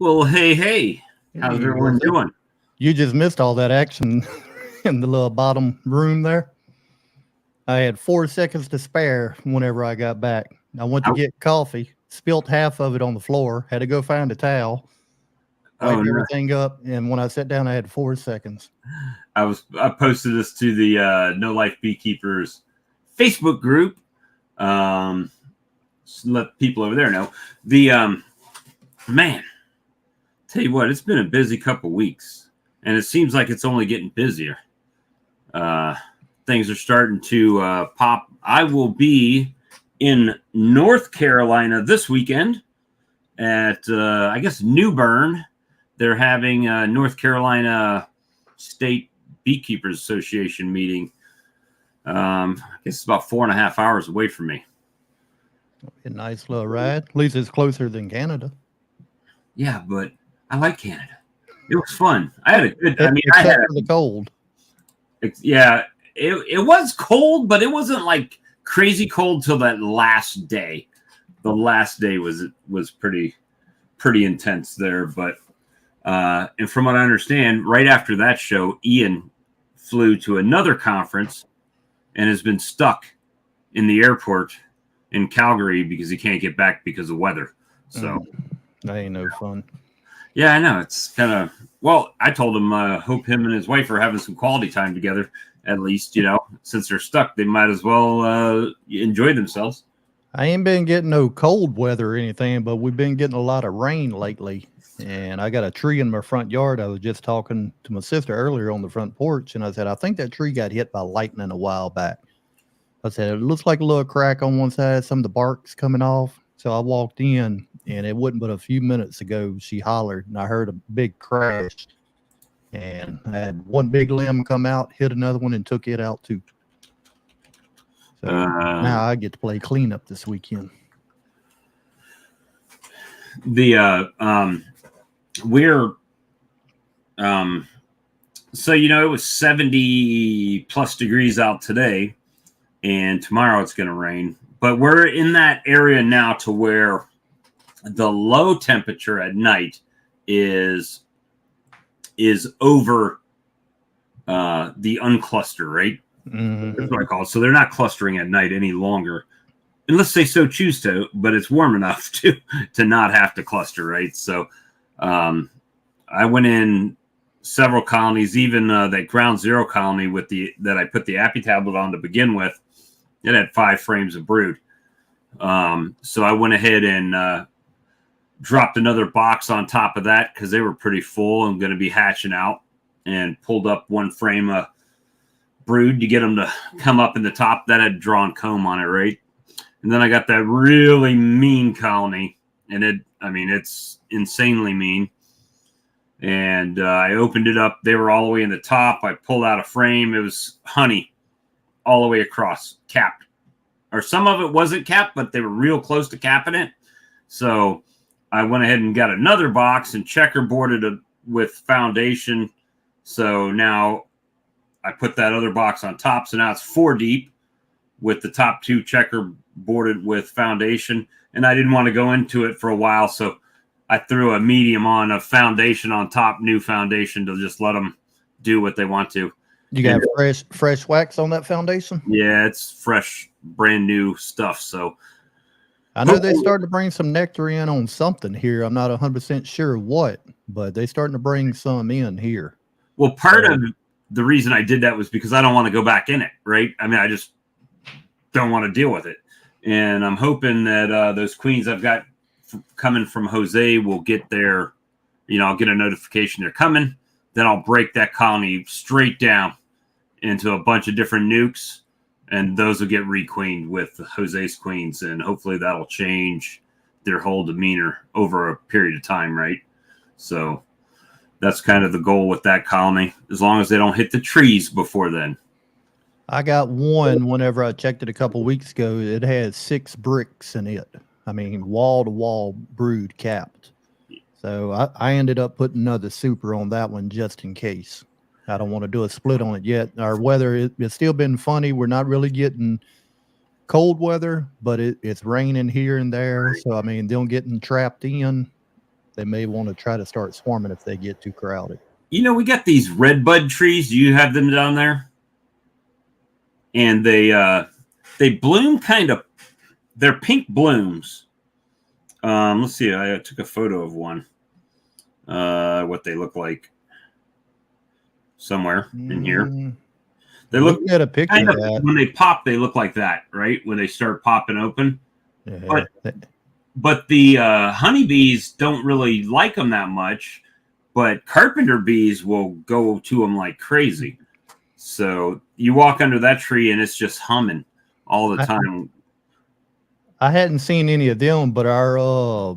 Well, hey, how's everyone doing? You just missed all that action in the little bottom room there. I had 4 seconds to spare whenever I got back. I went to get coffee, spilt half of it on the floor, had to go find a towel, wipe everything up, and when I sat down, I had 4 seconds. I posted this to the No Life Beekeepers Facebook group. Let people over there know. The man, tell you what, it's been a busy couple weeks, and it seems like it's only getting busier. Things are starting to pop. I will be in North Carolina this weekend at, I guess, New Bern. They're having a North Carolina State Beekeepers Association meeting. I guess it's about 4.5 hours away from me. A nice little ride. At least it's closer than Canada. Yeah, but I like Canada. It was fun. I had a good. Except for the cold. Yeah, it was cold, but it wasn't like crazy cold till that last day. The last day was pretty intense there. But and from what I understand, right after that show, Ian flew to another conference and has been stuck in the airport in Calgary because he can't get back because of weather. So that ain't no fun. Yeah, I know. It's kind of, well, I told him, hope him and his wife are having some quality time together, at least, since they're stuck, they might as well enjoy themselves. I ain't been getting no cold weather or anything, but we've been getting a lot of rain lately. And I got a tree in my front yard. I was just talking to my sister earlier on the front porch, and I said, I think that tree got hit by lightning a while back. I said, it looks like a little crack on one side, some of the bark's coming off. So I walked in, and it wasn't but a few minutes ago she hollered, and I heard a big crash. And I had one big limb come out, hit another one, and took it out too. So now I get to play cleanup this weekend. So it was 70 plus degrees out today, and tomorrow it's going to rain. But we're in that area now to where the low temperature at night is over the uncluster, right? Mm-hmm. That's what I call it. So they're not clustering at night any longer, unless they so choose to. But it's warm enough to not have to cluster, right? So I went in several colonies, even that ground zero colony that I put the Appy tablet on to begin with. It had 5 frames of brood. So I went ahead and dropped another box on top of that because they were pretty full and going to be hatching out, and pulled up 1 frame of brood to get them to come up in the top. That had drawn comb on it, right? And then I got that really mean colony, and it's insanely mean. And I opened it up. They were all the way in the top. I pulled out a frame. It was honey all the way across, capped. Or some of it wasn't capped, but they were real close to capping it. So I went ahead and got another box and checkerboarded with foundation. So now I put that other box on top. So now it's 4 deep with the top 2 checker boarded with foundation. And I didn't want to go into it for a while. So I threw a medium on, a foundation on top, new foundation, to just let them do what they want to. You got fresh wax on that foundation? Yeah, it's fresh, brand new stuff. So I know they're starting to bring some nectar in on something here. I'm not 100% sure what, but they're starting to bring some in here. Well, part of the reason I did that was because I don't want to go back in it, right? I mean, I just don't want to deal with it. And I'm hoping that those queens I've got coming from Jose will get their, I'll get a notification they're coming. Then I'll break that colony straight down into a bunch of different nukes, and those will get requeened with Jose's queens, and hopefully that'll change their whole demeanor over a period of time, right? So that's kind of the goal with that colony, as long as they don't hit the trees before then. I got one whenever I checked it a couple weeks ago. It had 6 bricks in it. I mean, wall-to-wall brood capped. So I ended up putting another super on that one just in case. I don't want to do a split on it yet. Our weather, it's still been funny. We're not really getting cold weather, but it's raining here and there. So, I mean, them getting trapped in, they may want to try to start swarming if they get too crowded. We got these red bud trees. Do you have them down there? And they bloom kind of, they're pink blooms. Let's see. I took a photo of one. What they look like somewhere in here. They look at a picture kind of of, that. when they pop, they look like that, right? When they start popping open. Yeah. But the honeybees don't really like them that much. But carpenter bees will go to them like crazy. So you walk under that tree and it's just humming all the time. I hadn't seen any of them, but our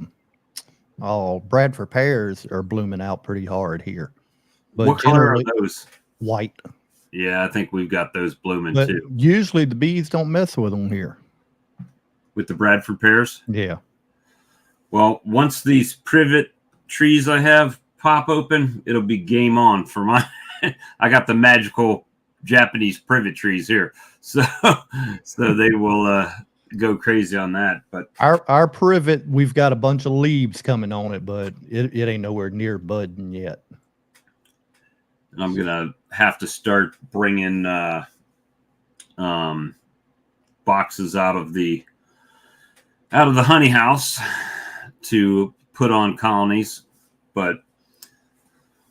Bradford pears are blooming out pretty hard here. But what color are those? White. Yeah, I think we've got those blooming too. Usually the bees don't mess with them here. With the Bradford pears? Yeah. Well, once these privet trees I have pop open, it'll be game on for my. I got the magical Japanese privet trees here, so they will go crazy on that. But our privet, we've got a bunch of leaves coming on it, but it ain't nowhere near budding yet. And I'm gonna have to start bringing boxes out of the honey house to put on colonies, but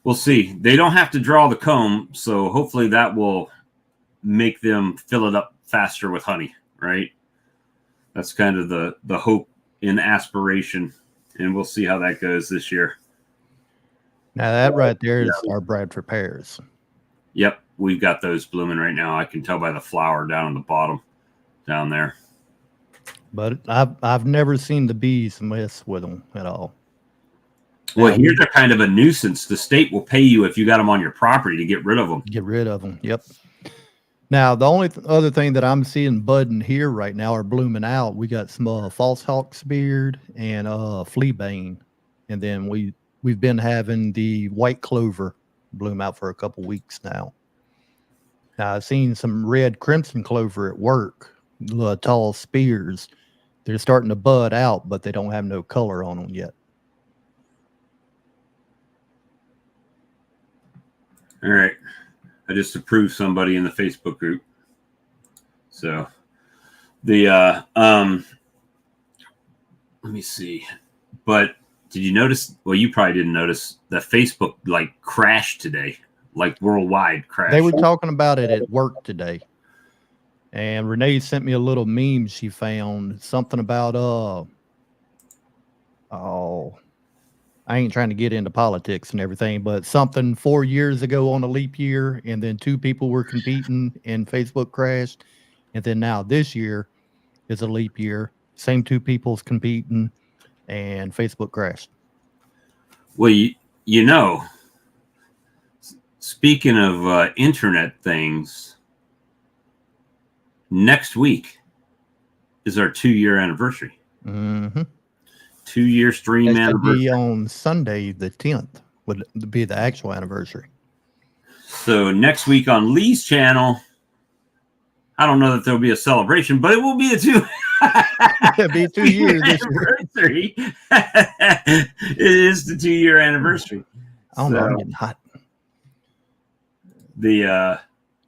we'll see. They don't have to draw the comb, so hopefully that will make them fill it up faster with honey, right? That's kind of the hope and aspiration, and we'll see how that goes this year. Now that right there is our Bradford pears. Yep, we've got those blooming right now. I can tell by the flower down on the bottom down there. But I've never seen the bees mess with them at all. Well, here they're kind of a nuisance. The state will pay you if you got them on your property to get rid of them. Get rid of them. Yep. Now, the only other thing that I'm seeing budding here right now are blooming out. We got some false hawk's beard and fleabane, and then we've been having the white clover bloom out for a couple weeks now. Now, I've seen some red crimson clover at work, the tall spears. They're starting to bud out, but they don't have no color on them yet. All right. I just approved somebody in the Facebook group. So the let me see. But did you notice? Well, you probably didn't notice that Facebook like crashed today, like worldwide crashed. They were talking about it at work today. And Renee sent me a little meme she found, something about I ain't trying to get into politics and everything, but something 4 years ago on a leap year, and then 2 people were competing and Facebook crashed. And then now this year is a leap year. Same 2 people's competing and Facebook crashed. Well, speaking of internet things, next week is our 2-year anniversary. Mm-hmm. 2-year stream anniversary. Be on Sunday the 10th, would be the actual anniversary. So next week on Lee's channel, I don't know that there'll be a celebration, but it will be a It'll be 2 years anniversary. It is the 2-year anniversary. I don't know. I'm getting hot.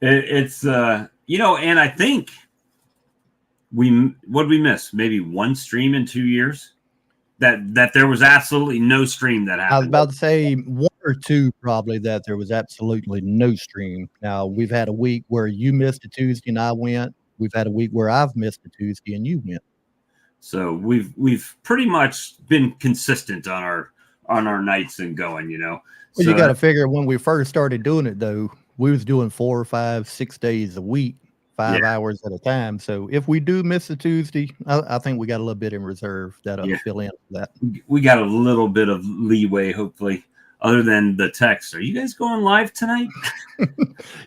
It's and I think what did we miss? Maybe one stream in 2 years. That there was absolutely no stream that happened. I was about to say 1 or 2 probably that there was absolutely no stream. Now, we've had a week where you missed a Tuesday and I went. We've had a week where I've missed a Tuesday and you went. So we've pretty much been consistent on our nights and going, Well, so you got to figure when we first started doing it, though, we was doing 4, 5, 6 days a week, 5 hours at a time. So if we do miss a Tuesday, I think we got a little bit in reserve that'll fill in for that. We got a little bit of leeway, hopefully, other than the text. Are you guys going live tonight?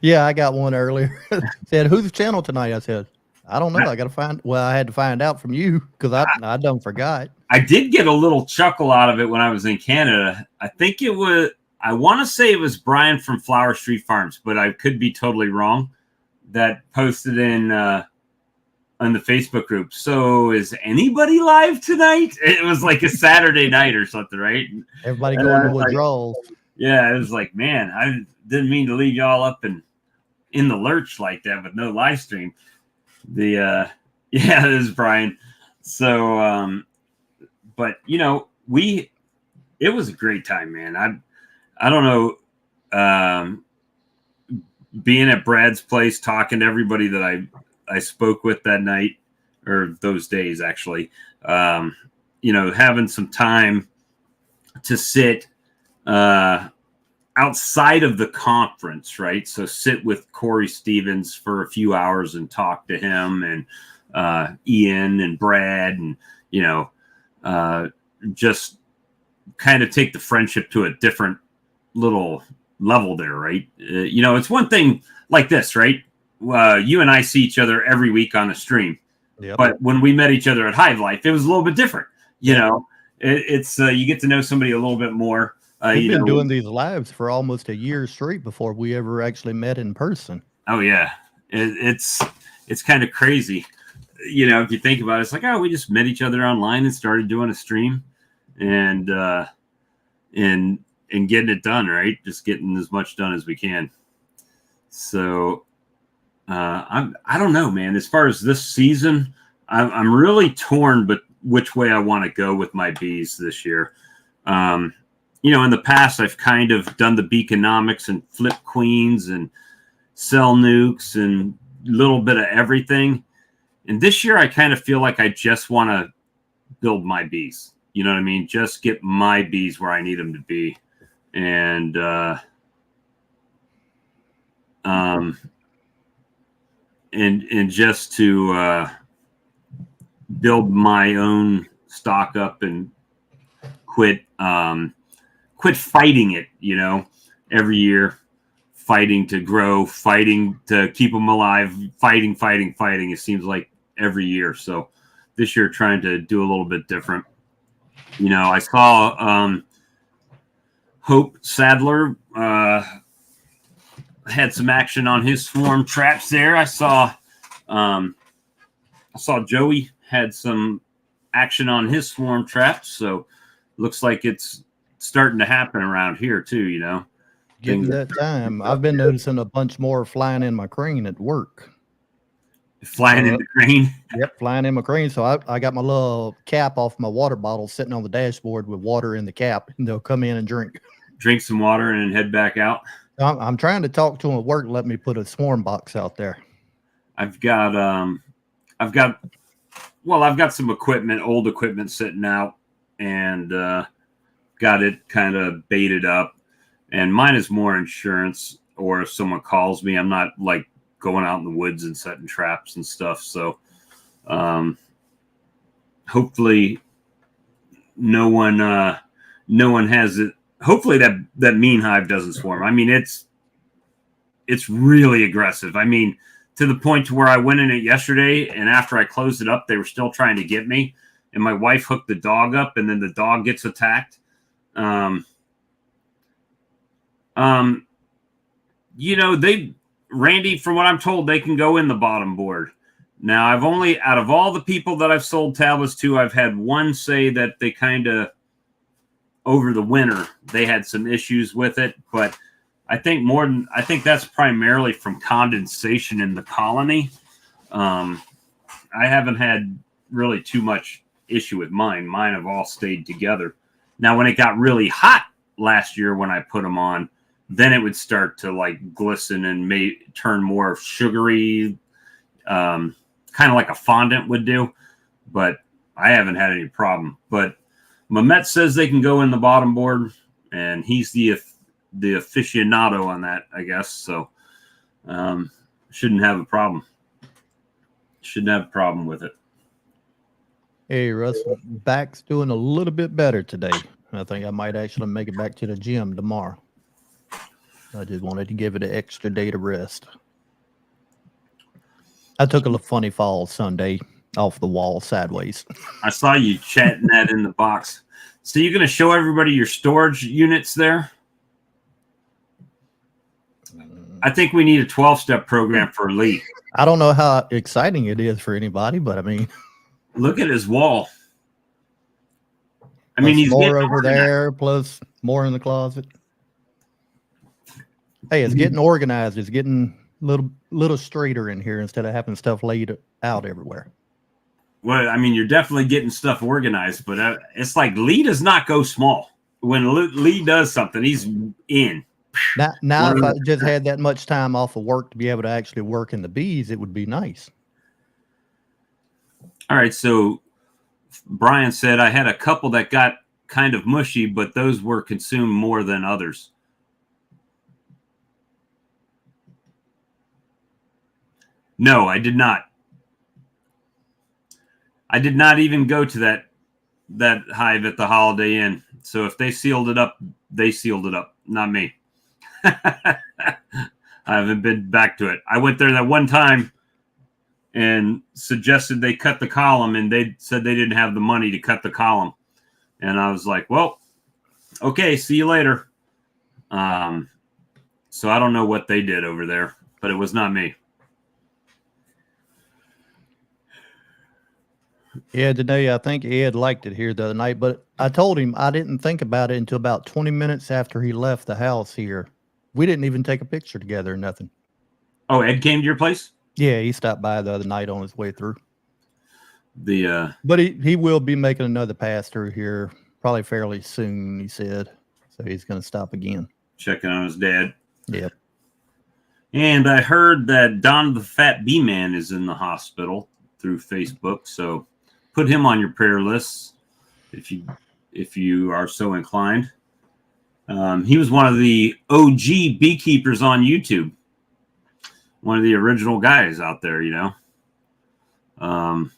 Yeah, I got one earlier. Said, who's the channel tonight? I said, I don't know. I got to find. Well, I had to find out from you because I done forgot. I did get a little chuckle out of it when I was in Canada. I think it was. I want to say it was Brian from Flower Street Farms, but I could be totally wrong. That posted in on the Facebook group. So is anybody live tonight? It was like a Saturday night or something, right? Everybody going to withdrawals. Yeah, it was like, man, I didn't mean to leave y'all up in the lurch like that with no live stream. This is Brian. So, but it was a great time, man. I don't know, being at Brad's place, talking to everybody that I spoke with that night or those days, actually, having some time to sit, outside of the conference, right? So sit with Corey Stevens for a few hours and talk to him and Ian and Brad and, just kind of take the friendship to a different little level there, right? It's one thing like this, right? You and I see each other every week on a stream, but when we met each other at Hive Life, it was a little bit different. It's you get to know somebody a little bit more. We've been doing these lives for almost a year straight before we ever actually met in person. Oh yeah, it's kind of crazy. If you think about it, it's like, we just met each other online and started doing a stream, and getting it done, right? Just getting as much done as we can. So I don't know, man. As far as this season, I'm really torn, but which way I want to go with my bees this year. In the past, I've kind of done the Beakonomics and flip queens and sell nukes and a little bit of everything. And this year, I kind of feel like I just want to build my bees. You know what I mean? Just get my bees where I need them to be. And just to build my own stock up and quit fighting it, every year, fighting to grow, fighting to keep them alive, fighting. It seems like every year. So this year, trying to do a little bit different. I saw Hope Sadler had some action on his swarm traps there. I saw Joey had some action on his swarm traps. So looks like it's starting to happen around here too, Give me that time. I've been noticing a bunch more flying in my crane at work. Flying in the crane? Yep, flying in my crane. So I got my little cap off my water bottle sitting on the dashboard with water in the cap, and they'll come in and drink some water and then head back out. I'm trying to talk to them at work. Let me put a swarm box out there. I've got some equipment, old equipment sitting out, and got it kind of baited up. And mine is more insurance, or if someone calls me, I'm not like going out in the woods and setting traps and stuff. So hopefully no one has it. Hopefully that mean hive doesn't swarm. I mean, it's really aggressive. I mean, to the point to where I went in it yesterday, and after I closed it up, they were still trying to get me, and my wife hooked the dog up, and then the dog gets attacked. Randy, from what I'm told, they can go in the bottom board. Now, I've only, out of all the people that I've sold tablets to, I've had one say that they kind of, over the winter, they had some issues with it. But I think that's primarily from condensation in the colony. I haven't had really too much issue with mine. Mine have all stayed together. Now, when it got really hot last year when I put them on, then it would start to like glisten and may turn more sugary, kind of like a fondant would do. But I haven't had any problem. But Mehmet says they can go in the bottom board, and he's the aficionado on that, I guess. So shouldn't have a problem. Shouldn't have a problem with it. Hey, Russell, back's doing a little bit better today. I think I might actually make it back to the gym tomorrow. I just wanted to give it an extra day to rest. I took a funny fall Sunday off the wall sideways. I saw you chatting that in the box. So you're going to show everybody your storage units there? I think we need a 12-step program for Lee. I don't know how exciting it is for anybody, but I mean, look at his wall. I mean, he's more over there, plus more in the closet. Hey, it's getting organized. It's getting a little straighter in here instead of having stuff laid out everywhere. Well, I mean, you're definitely getting stuff organized, but it's like Lee does not go small. When Lee does something, he's in. Now if I just had that much time off of work to be able to actually work in the bees, it would be nice. All right, so Brian said I had a couple that got kind of mushy, but those were consumed more than others. No, I did not. I did not even go to that hive at the Holiday Inn. So if they sealed it up, they sealed it up, not me. I haven't been back to it. I went there that one time and suggested they cut the column, and they said they didn't have the money to cut the column. And I was like, well, okay, see you later. So I don't know what they did over there, but it was not me. Yeah, today I think Ed liked it here the other night, but I told him I didn't think about it until about 20 minutes after he left the house here. We didn't even take a picture together or nothing. Oh, Ed came to your place? Yeah, he stopped by the other night on his way through. But he will be making another pass through here probably fairly soon, he said. So he's going to stop again. Checking on his dad. Yep. And I heard that Don the Fat Bee Man is in the hospital through Facebook, so put him on your prayer lists if you are so inclined. He was one of the OG beekeepers on YouTube. One of the original guys out there, you know. Let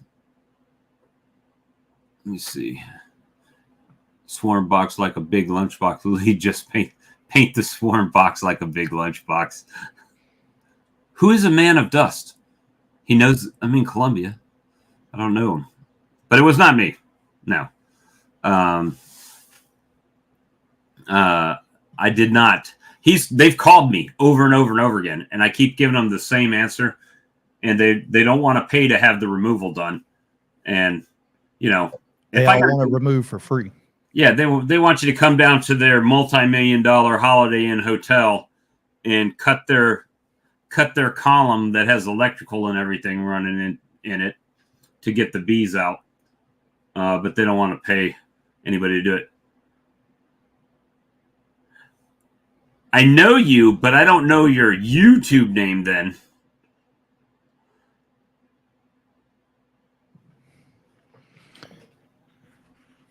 me see. Swarm box like a big lunchbox. Lee, just paint the swarm box like a big lunchbox. Who is a man of dust? He knows I'm in Colombia. I don't know him. But it was not me. No. I did not. They've called me over and over and over again, and I keep giving them the same answer, and they don't want to pay to have the removal done. And you know, if I want to remove for free. Yeah, they want you to come down to their multi-million-dollar Holiday Inn hotel and cut their column that has electrical and everything running in it to get the bees out. But they don't want to pay anybody to do it. I know you, but I don't know your YouTube name then.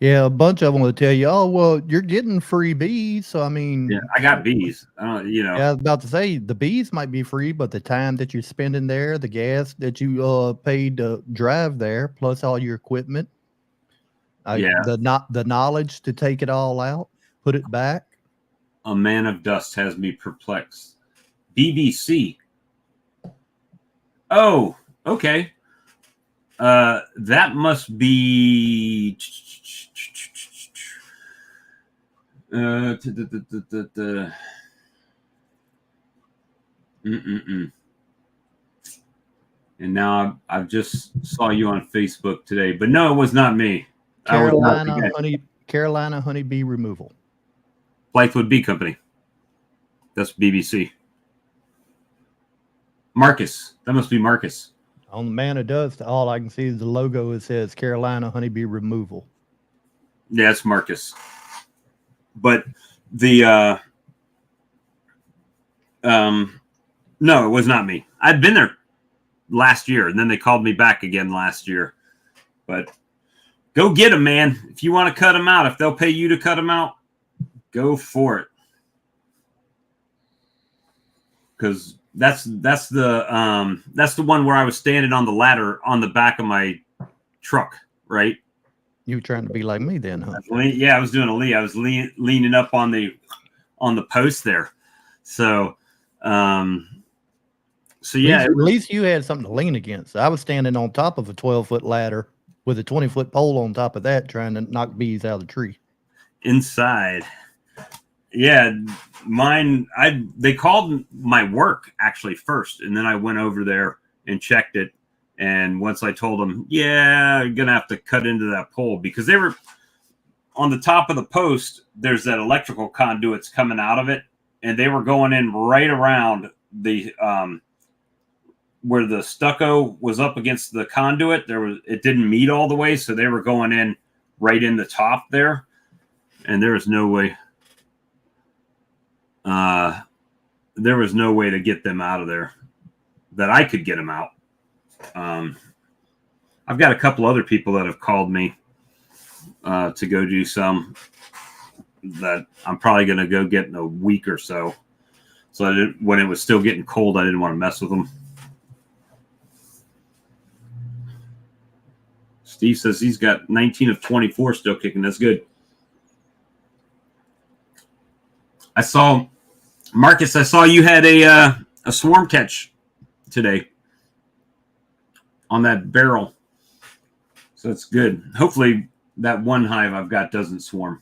Yeah, a bunch of them will tell you, oh, well, you're getting free bees. So, I mean. Yeah, I got bees. You know. Yeah, I was about to say, the bees might be free, but the time that you're spending there, the gas that you paid to drive there, plus all your equipment. The knowledge to take it all out, put it back. A man of dust has me perplexed. BBC. Oh, okay. That must be. Mm-mm-mm. And now I've just saw you on Facebook today, but no, it was not me. I was not the guy. Carolina honeybee removal. Blythewood Bee Company. That's BBC. Marcus. That must be Marcus. On the man it does, all I can see is the logo. It says Carolina honeybee removal. Yeah, it's Marcus. But the no, it was not me. I'd been there last year, and then they called me back again last year. But go get them, man. If you want to cut them out, if they'll pay you to cut them out, go for it. Because that's the one where I was standing on the ladder on the back of my truck, right? You were trying to be like me then, huh? Yeah, I was doing a lean. I was leaning up on the post there. So, yeah. At least you had something to lean against. I was standing on top of a 12-foot ladder with a 20-foot pole on top of that, trying to knock bees out of the tree. Inside. Yeah, mine. They called my work actually first, and then I went over there and checked it. And once I told them, yeah, you're gonna have to cut into that pole, because they were on the top of the post. There's that electrical conduits coming out of it, and they were going in right around the where the stucco was up against the conduit. It didn't meet all the way, so they were going in right in the top there, and there was no way. There was no way to get them out of there that I could get them out. I've got a couple other people that have called me to go do some that I'm probably going to go get in a week or so. So when it was still getting cold, I didn't want to mess with them. Steve says he's got 19 of 24 still kicking. That's good. I saw, Marcus, you had a swarm catch today on that barrel. So it's good. Hopefully that one hive I've got doesn't swarm.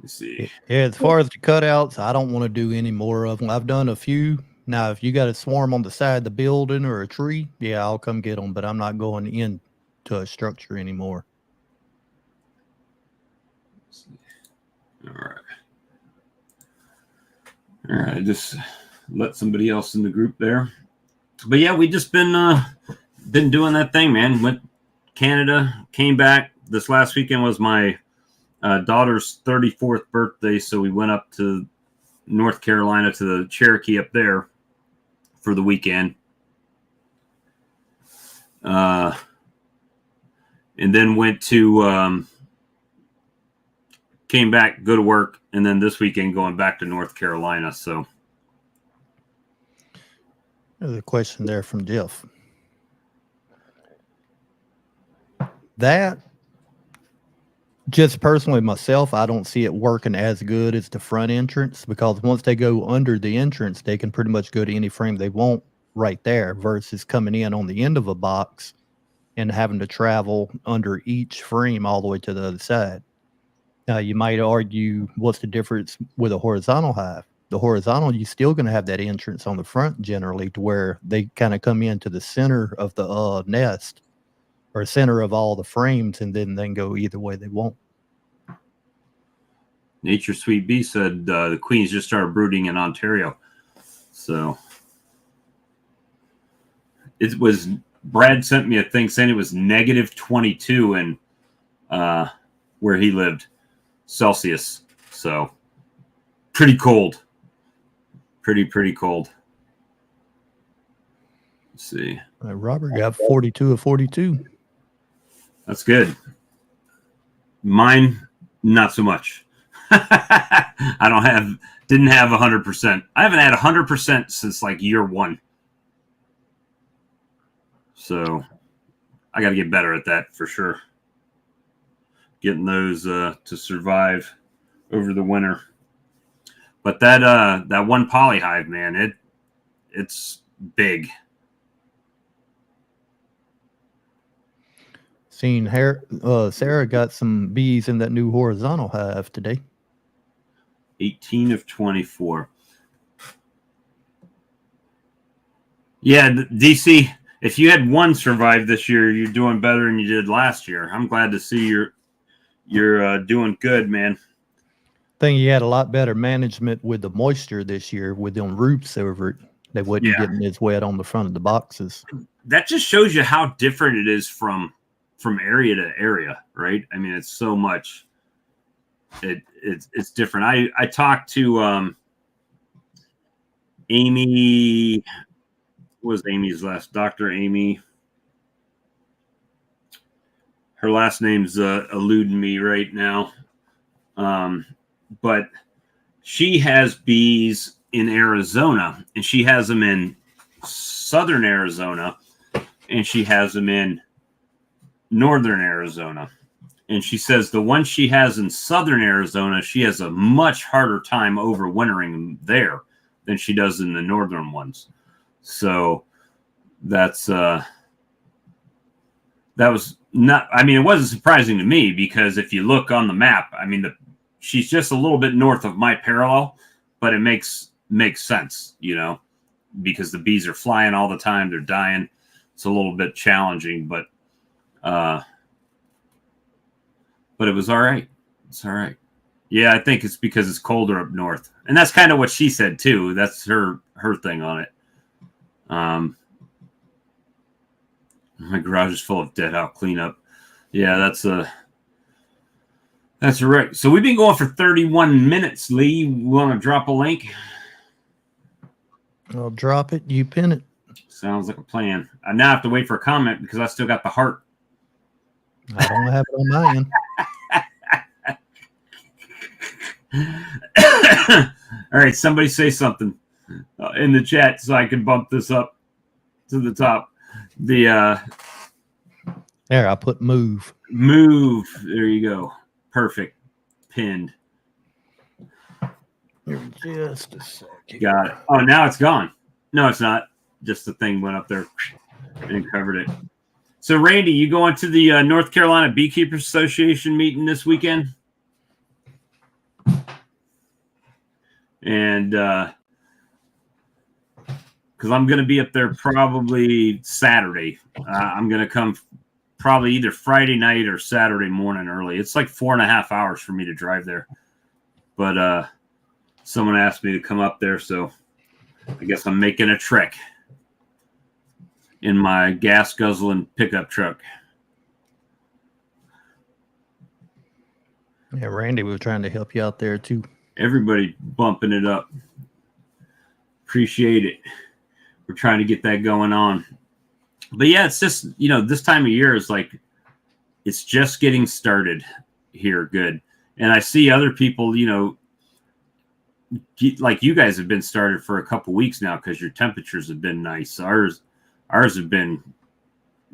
Let's see. Yeah, as far as the cutouts, I don't want to do any more of them. I've done a few. Now, if you got a swarm on the side of the building or a tree, yeah, I'll come get them, but I'm not going into a structure anymore. All right. Just let somebody else in the group there. But yeah, we just been doing that thing, man. Went Canada, came back. This last weekend was my daughter's 34th birthday, so we went up to North Carolina to the Cherokee up there for the weekend. And then went to came back, go to work, and then this weekend going back to North Carolina. So there's a question there from Jeff. That, just personally myself, I don't see it working as good as the front entrance, because once they go under the entrance, they can pretty much go to any frame they want right there, versus coming in on the end of a box and having to travel under each frame all the way to the other side. Now, you might argue, what's the difference with a horizontal hive? The horizontal, you're still going to have that entrance on the front generally, to where they kind of come into the center of the nest, or center of all the frames, and then they can go either way they want. Nature Sweet Bee said the queens just started brooding in Ontario. So it was, Brad sent me a thing saying it was negative 22 in where he lived, Celsius. So pretty cold. Pretty cold. Let's see. Robert got 42 of 42. That's good. Mine, not so much. I didn't have 100%. I haven't had 100% since like year one. So I got to get better at that for sure. Getting those to survive over the winter. But that one poly hive, man, it's big. Seen Sarah got some bees in that new horizontal hive today. 18 of 24. Yeah, DC. If you had one survive this year, you're doing better than you did last year. I'm glad to see you're doing good, man. I think you had a lot better management with the moisture this year with them roofs over it. They wasn't getting as wet on the front of the boxes. That just shows you how different it is from area to area, right? I mean, it's so much. It's different. I talked to Amy. What was Amy's last? Dr. Amy. Her last name's eluding me right now. But she has bees in Arizona, and she has them in southern Arizona, and she has them in northern Arizona. And she says the one she has in southern Arizona, she has a much harder time overwintering there than she does in the northern ones. So that's that was not, I mean, it wasn't surprising to me because if you look on the map, I mean, she's just a little bit north of my parallel, but it makes sense, you know, because the bees are flying all the time. They're dying. It's a little bit challenging, but it was all right. It's all right. Yeah, I think it's because it's colder up north. And that's kind of what she said too. That's her thing on it. My garage is full of dead. I'll clean up. Yeah, that's right. So we've been going for 31 minutes, Lee. You want to drop a link? I'll drop it. You pin it. Sounds like a plan. I now have to wait for a comment because I still got the heart. I don't have it on my end. All right, somebody say something in the chat so I can bump this up to the top. There, I put move. Move. There you go. Perfect. Pinned. Just a second. Got it. Oh, now it's gone. No, it's not. Just the thing went up there and covered it. So, Randy, you going to the North Carolina Beekeepers Association meeting this weekend? And because I'm going to be up there probably Saturday. I'm going to come probably either Friday night or Saturday morning early. It's like 4.5 hours for me to drive there. But someone asked me to come up there, so I guess I'm making a trek in my gas guzzling pickup truck. Yeah, Randy was trying to help you out there too. Everybody bumping it up. Appreciate it. We're trying to get that going on. But yeah, it's just, you know, this time of year is like, it's just getting started here. Good. And I see other people, you know, like you guys have been started for a couple weeks now because your temperatures have been nice. Ours have been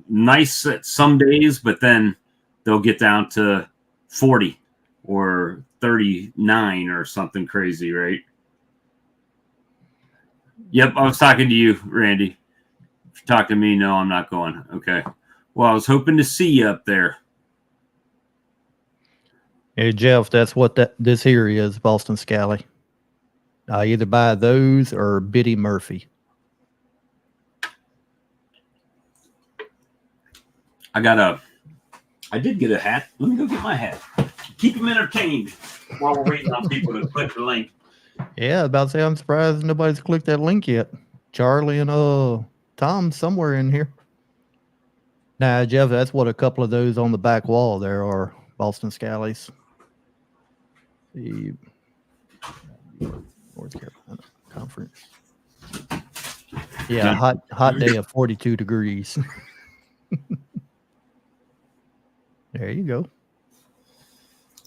nice at some days, but then they'll get down to 40 or 39 or something crazy, right? Yep, I was talking to you, Randy. If you talk to me, no, I'm not going. Okay. Well, I was hoping to see you up there. Hey, Jeff, that's what this here is, Boston Scally. I either buy those or Biddy Murphy. I did get a hat. Let me go get my hat. Keep them entertained while we're waiting on people to click the link. Yeah, about to say I'm surprised nobody's clicked that link yet. Charlie and Tom somewhere in here. Nah, Jeff, that's what a couple of those on the back wall there are, Boston Scallies. The North Carolina Conference. Yeah, hot day of 42 degrees. There you go.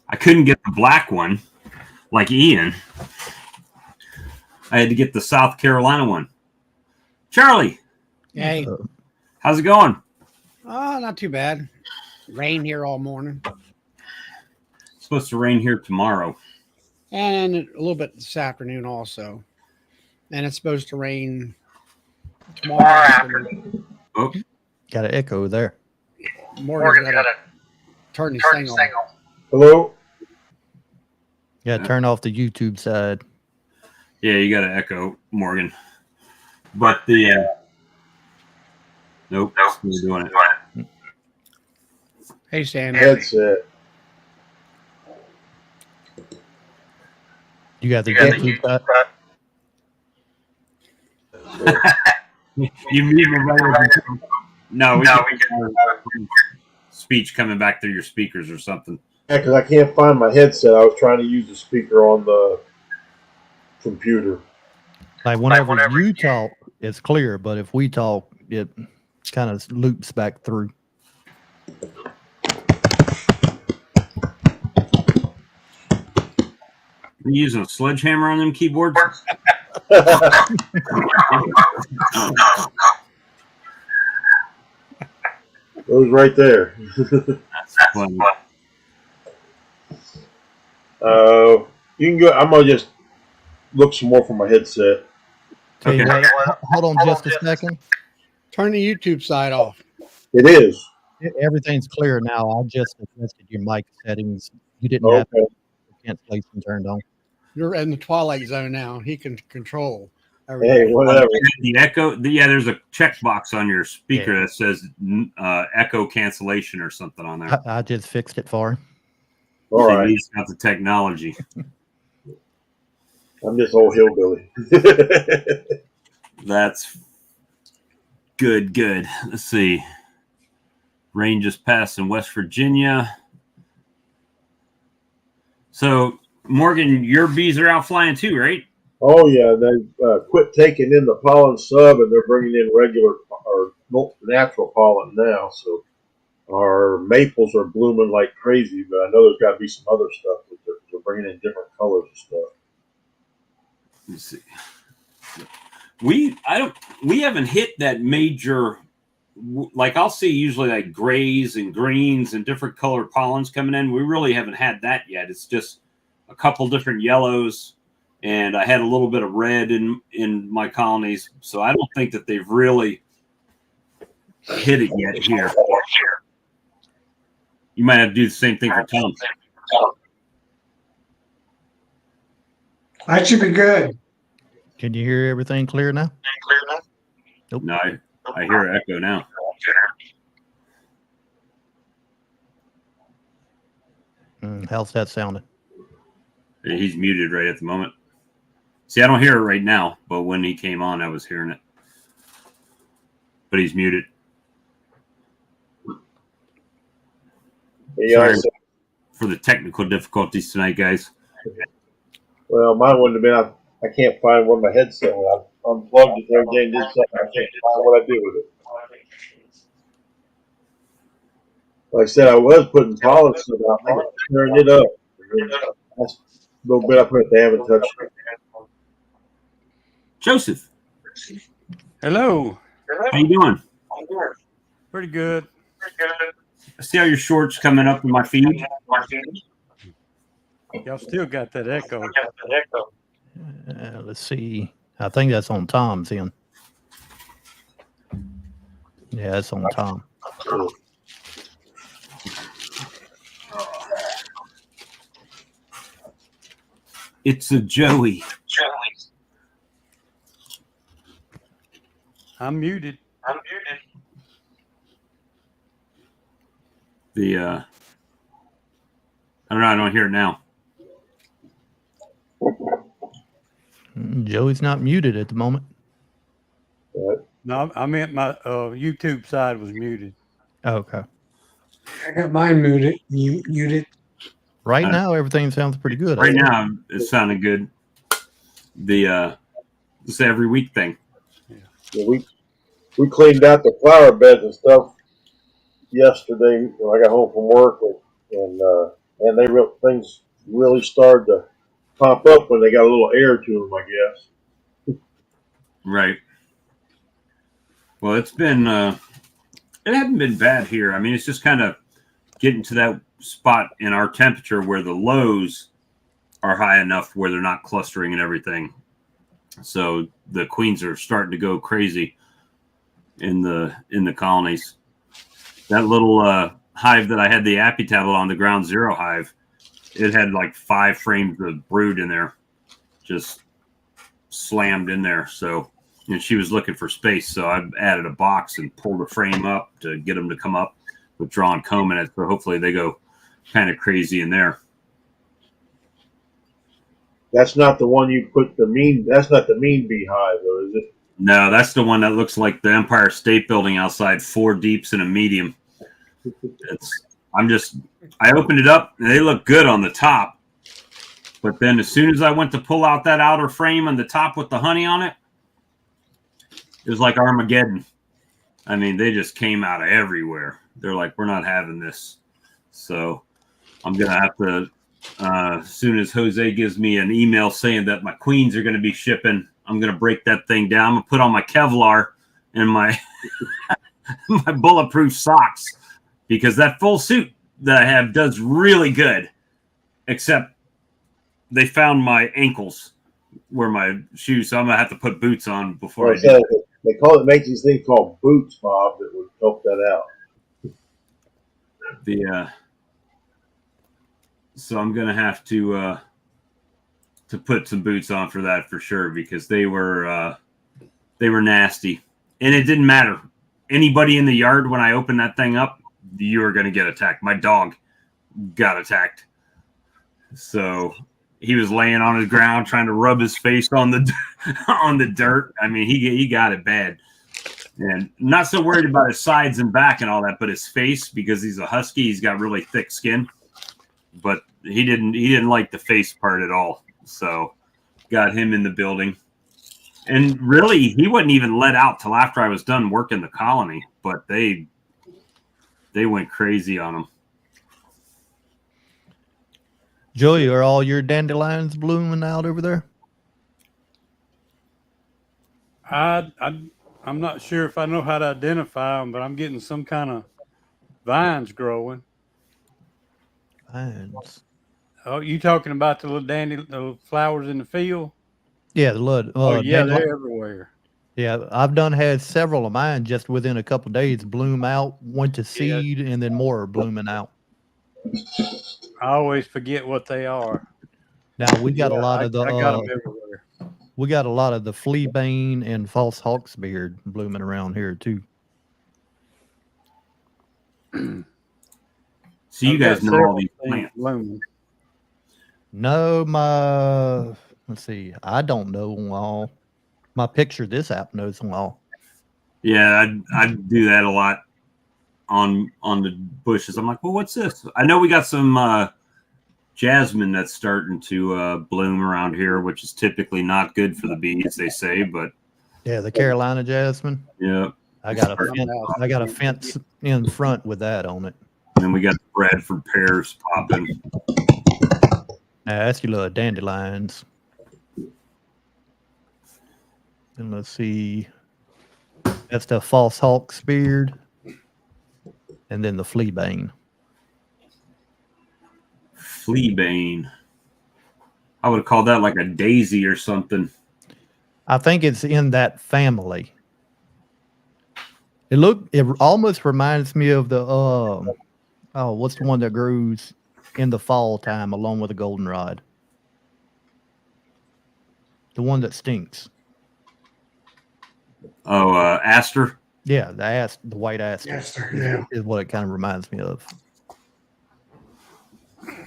I couldn't get the black one like Ian. I had to get the South Carolina one. Charlie. Hey. How's it going? Not too bad. Rain here all morning. It's supposed to rain here tomorrow. And a little bit this afternoon also. And it's supposed to rain tomorrow afternoon. Oh. Got an echo there. Morgan's got to turn his thing on. Hello? Yeah, turn off the YouTube side. Yeah, you got to echo, Morgan. But the Nope. Still doing it. Hey, Sandy. Headset. You got the YouTube cut? You mean no, we can speech coming back through your speakers or something. Yeah, because I can't find my headset. I was trying to use the speaker on the computer. Like whenever you talk, it's clear, but if we talk, it kind of loops back through. You using a sledgehammer on them keyboards? It was right there. That's funny. You can go. I'm gonna just look some more for my headset. Tell you Okay. what, hold on just a second. Turn the YouTube side off. It is. Everything's clear now. I just adjusted your mic settings. You didn't have Okay. the cancellation turned on. You're in the twilight zone now. He can control Hey, everything. whatever. The echo. Yeah, there's a checkbox on your speaker that says echo cancellation or something on there. I just fixed it for him. All right. He's got the technology. I'm just old hillbilly. That's good. Good. Let's see. Rain just passed in West Virginia. So, Morgan, your bees are out flying too, right? Oh yeah, they quit taking in the pollen sub, and they're bringing in regular or natural pollen now. So our maples are blooming like crazy, but I know there's got to be some other stuff that they're bringing in different colors and stuff. Let's see. We haven't hit that major. Like I'll see usually like grays and greens and different colored pollens coming in. We really haven't had that yet. It's just a couple different yellows, and I had a little bit of red in my colonies. So I don't think that they've really hit it yet here. You might have to do the same thing for Tom. That should be good. Can you hear everything clear now? Nope. No, I hear an echo now. How's that sounding? He's muted right at the moment. See, I don't hear it right now, but when he came on, I was hearing it. But he's muted. Yeah, Sorry for the technical difficulties tonight, guys. well, mine wouldn't have been. I can't find where my headset went. I unplugged it the other day and did something. I can't find what I did with it. Like I said, I was putting pollen stuff out, turning it up. That's a little bit I put. They haven't touched it. Joseph, Hello. how you doing? Pretty good. I see how your shorts coming up in my feed. Y'all still got that echo. Let's see. I think that's on Tom's end. Yeah, it's on Tom. It's a Joey. I'm muted. The I don't know. I don't hear it now. Joey's not muted at the moment. No, I meant my YouTube side was muted. Okay. I got mine muted. Right now, everything sounds pretty good. Right now, it's sounding good. The this every week thing. Yeah, we cleaned out the flower beds and stuff yesterday when I got home from work, and things really started to pop up when they got a little air to them, I guess. Right. Well, it's been it hasn't been bad here. I mean, it's just kind of getting to that spot in our temperature where the lows are high enough where they're not clustering and everything. So the queens are starting to go crazy in the colonies. That little hive that I had the Appy tablet on, the ground zero hive, it had like 5 frames of brood in there, just slammed in there. So and she was looking for space. So I added a box and pulled a frame up to get them to come up with drawn comb in it. So hopefully they go kind of crazy in there. That's not the one you put the mean. That's not the mean beehive, though, is it? No, that's the one that looks like the Empire State Building outside, 4 deeps and a medium. I opened it up and they look good on the top. But then as soon as I went to pull out that outer frame on the top with the honey on it, it was like Armageddon. I mean, they just came out of everywhere. They're like, we're not having this. So I'm going to have to, as soon as Jose gives me an email saying that my queens are going to be shipping, I'm going to break that thing down. I'm going to put on my Kevlar and my my bulletproof socks, because that full suit that I have does really good, except they found my ankles where my shoes, so I'm going to have to put boots on before I do it. They make these things called boots, Bob, that would help that out. So I'm going to have to put some boots on for that for sure, because they were nasty, and it didn't matter. Anybody in the yard, when I opened that thing up, you were going to get attacked. My dog got attacked. So he was laying on the ground trying to rub his face on the dirt. I mean, he got it bad. And not so worried about his sides and back and all that, but his face, because he's a husky, he's got really thick skin. But he didn't like the face part at all. So got him in the building. And really, he wasn't even let out till after I was done working the colony, but they went crazy on him. Joey, are all your dandelions blooming out over there? I'm not sure if I know how to identify them, but I'm getting some kind of vines growing. Vines. Oh, you talking about the little flowers in the field? Yeah, the little. Oh, yeah, they're everywhere. Yeah, I've had several of mine just within a couple of days bloom out, went to seed, and then more are blooming out. I always forget what they are. Now we got a lot of the. I got them everywhere. We got a lot of the fleabane and false hawksbeard blooming around here too. So you guys know all these plants. Blooming. No, let's see. I don't know them all. My picture, this app knows them all. Yeah, I do that a lot on the bushes. I'm like, well, what's this? I know we got some jasmine that's starting to bloom around here, which is typically not good for the bees, they say. But yeah, the Carolina jasmine. Yeah, I got a fence in front with that on it. And then we got the Bradford pears popping. Now, that's your little dandelions. And let's see. That's the false hawksbeard. And then the fleabane. Fleabane. I would have called that like a daisy or something. I think it's in that family. It almost reminds me of the what's the one that grows in the fall time along with the goldenrod? The one that stinks. Oh, aster. Yeah, the white aster. Yeah. Is what it kind of reminds me of.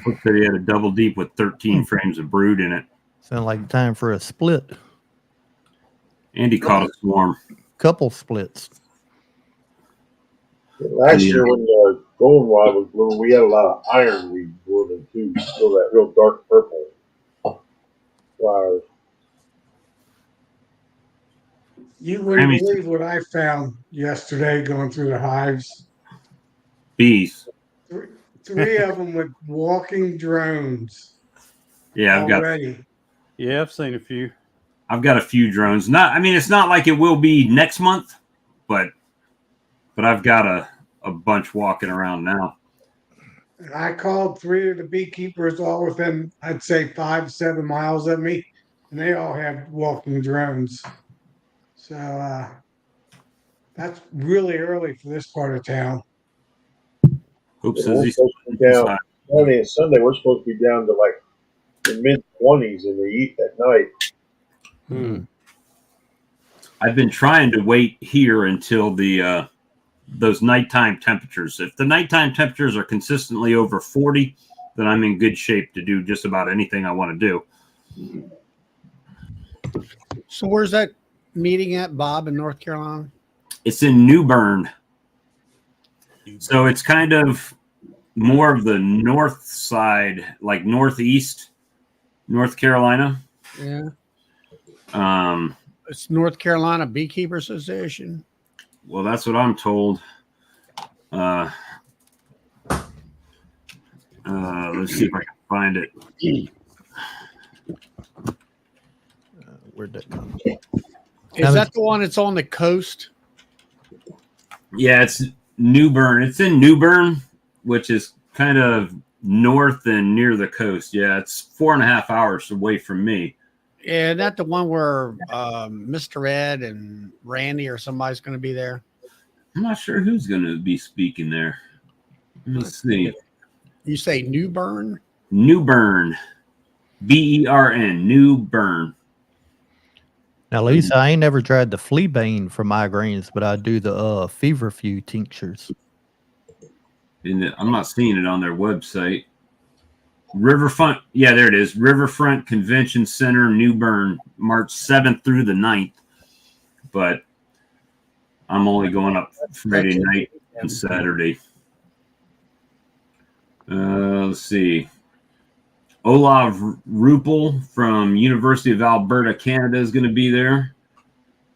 Looks like he had a double deep with 13 frames of brood in it. Sound like time for a split. And he caught a swarm. Couple splits. Last year when the goldenrod was blooming, we had a lot of ironweed blooming too. Still that real dark purple flowers. You wouldn't believe what I found yesterday going through the hives. Bees. Three of them with walking drones. Yeah, I've seen a few. I've got a few drones. It's not like it will be next month, but I've got a bunch walking around now. And I called 3 of the beekeepers all within, I'd say 5-7 miles of me, and they all have walking drones. So that's really early for this part of town. Hope We're supposed to be down Saturday and Sunday. We're supposed to be down to like the mid-20s in the heat at night. I've been trying to wait here until the those nighttime temperatures. If the nighttime temperatures are consistently over 40, then I'm in good shape to do just about anything I want to do. So where's that meeting at, Bob, in North Carolina? It's in New Bern. So it's kind of more of the north side, like northeast North Carolina. Yeah. Um, It's North Carolina Beekeeper Association. well, that's what I'm told. Let's see if I can find it. Where'd that come? Is that the one that's on the coast? Yeah, it's New Bern. It's in New Bern, which is kind of north and near the coast. Yeah, it's 4.5 hours away from me. Yeah, not the one where Mr. Ed and Randy or somebody's going to be there. I'm not sure who's going to be speaking there. Let me see. You say New Bern? New Bern. Bern. New Bern. Now, Lisa, I ain't never tried the fleabane for migraines, but I do the feverfew tinctures. And I'm not seeing it on their website. Riverfront. Yeah, there it is. Riverfront Convention Center, New Bern, March 7th through the 9th. But I'm only going up Friday night and Saturday. Let's see. Olav Ruppel from University of Alberta, Canada is going to be there.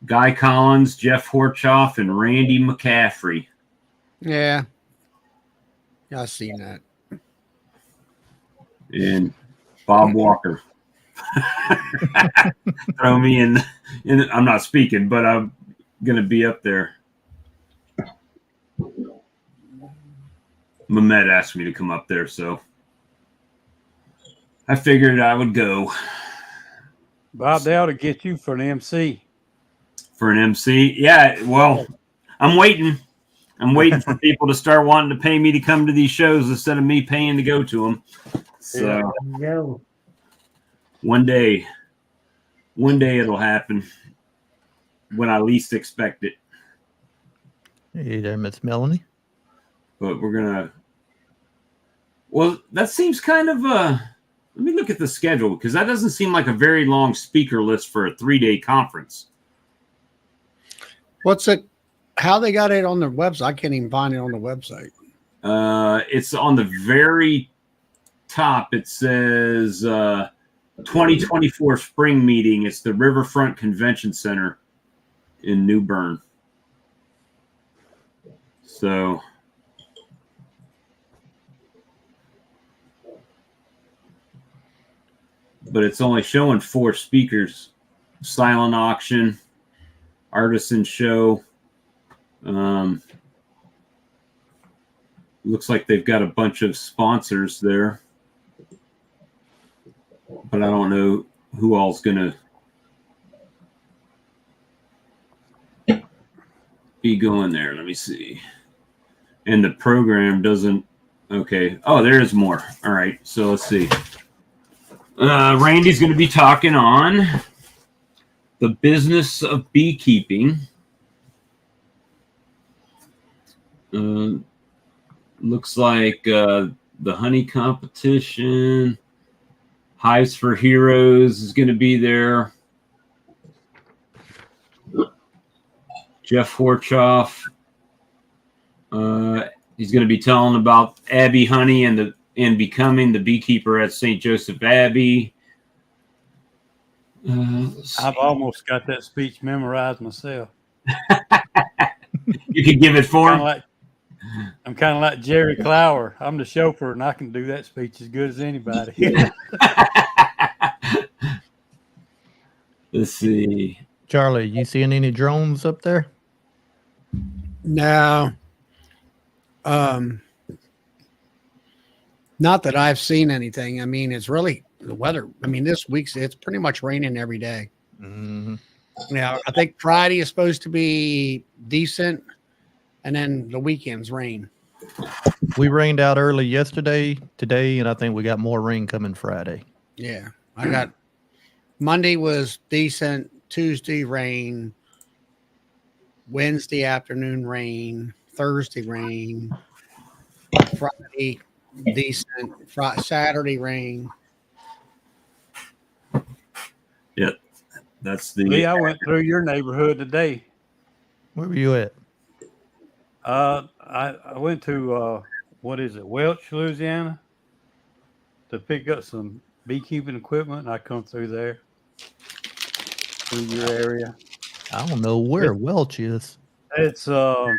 Guy Collins, Jeff Horchoff, and Randy McCaffrey. Yeah. Yeah, I've seen that. And Bob Walker. Throw me in. I'm not speaking, but I'm going to be up there. Mehmet asked me to come up there, so I figured I would go. Bob, they ought to get you for an MC. For an MC? Yeah, well, I'm waiting. I'm waiting for people to start wanting to pay me to come to these shows instead of me paying to go to them. So one day it'll happen when I least expect it. Hey there, Miss Melanie. But we're gonna. Well, that seems kind of let me look at the schedule, because that doesn't seem like a very long speaker list for a 3-day conference. What's it? How they got it on their website? I can't even find it on the website. It's on the very top. It says 2024 spring meeting. It's the Riverfront Convention Center in New Bern. So but it's only showing 4 speakers: silent auction, artisan show. Looks like they've got a bunch of sponsors there, but I don't know who all's gonna be going there. Let me see. And the program doesn't. Okay. Oh, there is more. All right. So let's see. Randy's going to be talking on the business of beekeeping. Looks like the honey competition. Hives for Heroes is going to be there. Jeff Horchoff. He's going to be telling about Abbey honey and becoming the beekeeper at St. Joseph Abbey. I've almost got that speech memorized myself. You can give it for him. I'm kind of like Jerry Clower. I'm the chauffeur, and I can do that speech as good as anybody. Let's see. Charlie, you seeing any drones up there? No. Not that I've seen anything. I mean, it's really the weather. I mean, this week's it's pretty much raining every day. Mm-hmm. Yeah, I think Friday is supposed to be decent, and then the weekends rain. We rained out early yesterday, today, and I think we got more rain coming Friday. Yeah, I got Monday was decent. Tuesday rain. Wednesday afternoon rain, Thursday rain, Friday decent, Saturday rain. Yeah, that's Lee, the. I went through your neighborhood today. Where were you at? I went to what is it, Welch, Louisiana, to pick up some beekeeping equipment. I come through there, through your area. I don't know where Welch is. It's I'm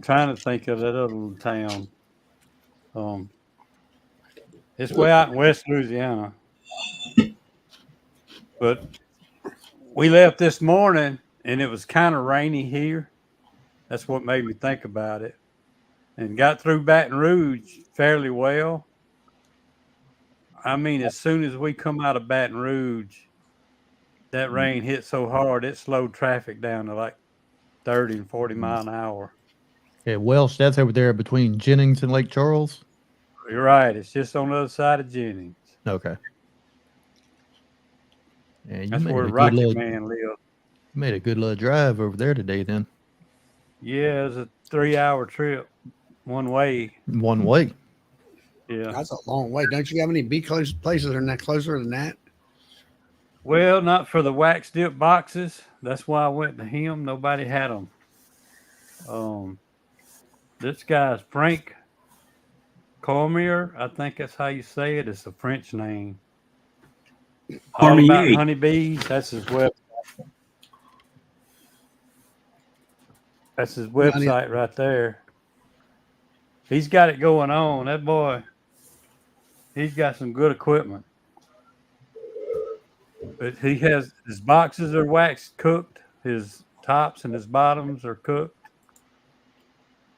trying to think of that other little town. It's way out in West Louisiana. But we left this morning and it was kind of rainy here. That's what made me think about it. And got through Baton Rouge fairly well. I mean, as soon as we come out of Baton Rouge, that rain hit so hard it slowed traffic down to like 30 and 40 mile an hour. Yeah, Welch, that's over there between Jennings and Lake Charles. You're right. It's just on the other side of Jennings. Okay. Yeah, you That's made where a good Rocket little, Man lives. you made a good little drive over there today then. Yeah, it was a 3-hour trip one way. One way. Yeah. That's a long way. Don't you have any bee places that are not closer than that? Well, not for the wax dip boxes. That's why I went to him. Nobody had them. This guy's Frank Cormier. I think that's how you say it. It's a French name. All about Cormier. honeybees. That's his website. That's his website right there. He's got it going on. That boy, he's got some good equipment. But he has his boxes are wax cooked. His tops and his bottoms are cooked.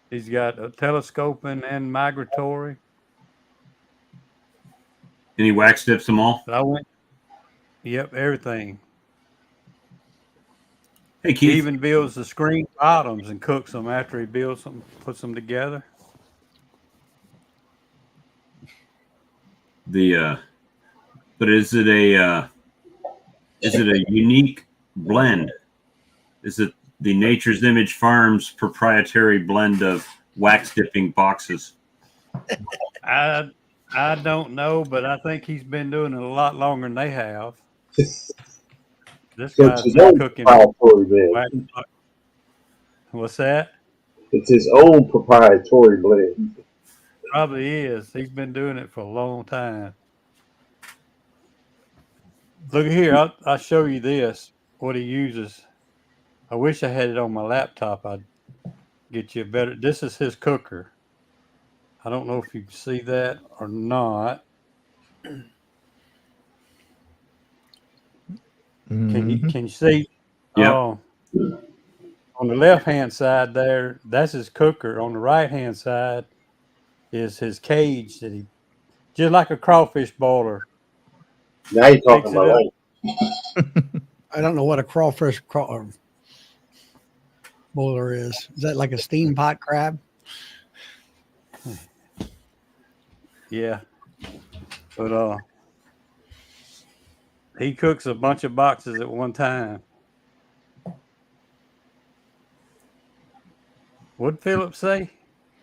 He's got a telescoping and migratory. And he wax dips them all. I went. Yep, everything. Hey, He Keith. even builds the screen bottoms and cooks them after he builds them, puts them together. But is it a unique blend? Is it the Nature's Image Farms proprietary blend of wax dipping boxes? I don't know, but I think he's been doing it a lot longer than they have. This So guy's it's his been own cooking. proprietary blend. wax- What's that? It's his own proprietary blend. Probably is. He's been doing it for a long time. Look here, I'll show you this, what he uses. I wish I had it on my laptop. I'd get you a better. This is his cooker. I don't know if you can see that or not. Can you see? Yep. Oh, on the left hand side there, that's his cooker. On the right hand side is his cage that he just like a crawfish boiler. Now you're talking Fix it about up. light. I don't know what a crawfish boiler is. Is that like a steam pot crab? Yeah. But he cooks a bunch of boxes at one time. What'd Philip say?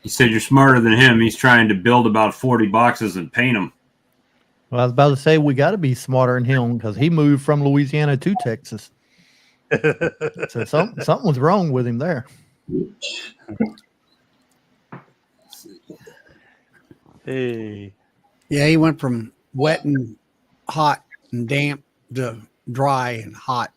He said you're smarter than him. He's trying to build about 40 boxes and paint them. Well, I was about to say we got to be smarter than him because he moved from Louisiana to Texas. So something was wrong with him there. Hey. Yeah, he went from wet and hot and damp to dry and hot.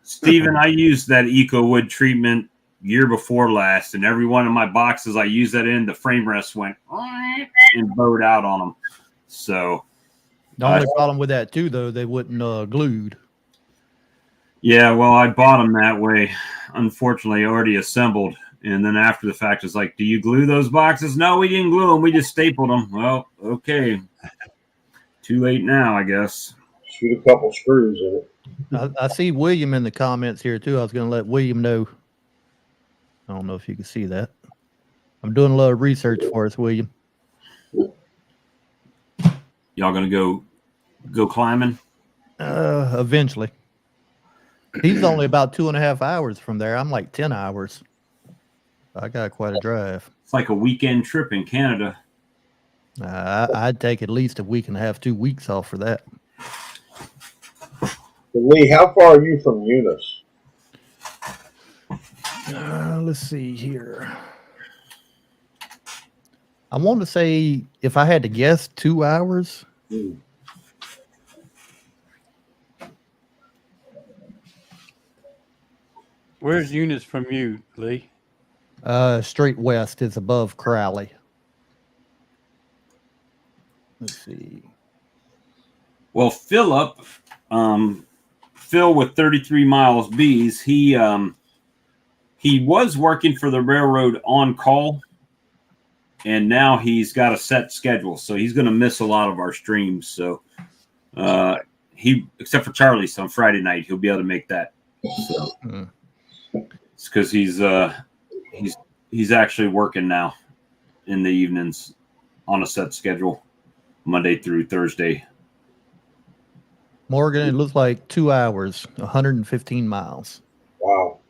Stephen, I used that Eco Wood treatment year before last, and every one of my boxes I used that in, the frame rests went and bowed out on them. So The only problem with that too, though, they wouldn't glued. yeah, well, I bought them that way. Unfortunately, already assembled. And then after the fact, it's like, do you glue those boxes? No, we didn't glue them. We just stapled them. Well, okay. Too late now, I guess. Shoot a couple screws in it. I see William in the comments here too. I was going to let William know. I don't know if you can see that. I'm doing a lot of research for us, William. Y'all gonna go climbing? Eventually. He's only about 2.5 hours from there. I'm like 10 hours. I got quite a drive. It's like a weekend trip in Canada. I'd take at least a week and a half, 2 weeks off for that. Lee, how far are you from Eunice? Let's see here. I want to say, if I had to guess, 2 hours. Where's Eunice from you, Lee? Straight west is above Crowley. Let's see. Well, Phil with 33 Miles Bees, he was working for the railroad on call, and now he's got a set schedule, so he's going to miss a lot of our streams. So he, except for Charlie's on Friday night, he'll be able to make that. So it's because he's actually working now in the evenings on a set schedule, Monday through Thursday. Morgan, it looks like 2 hours, 115 miles. Wow.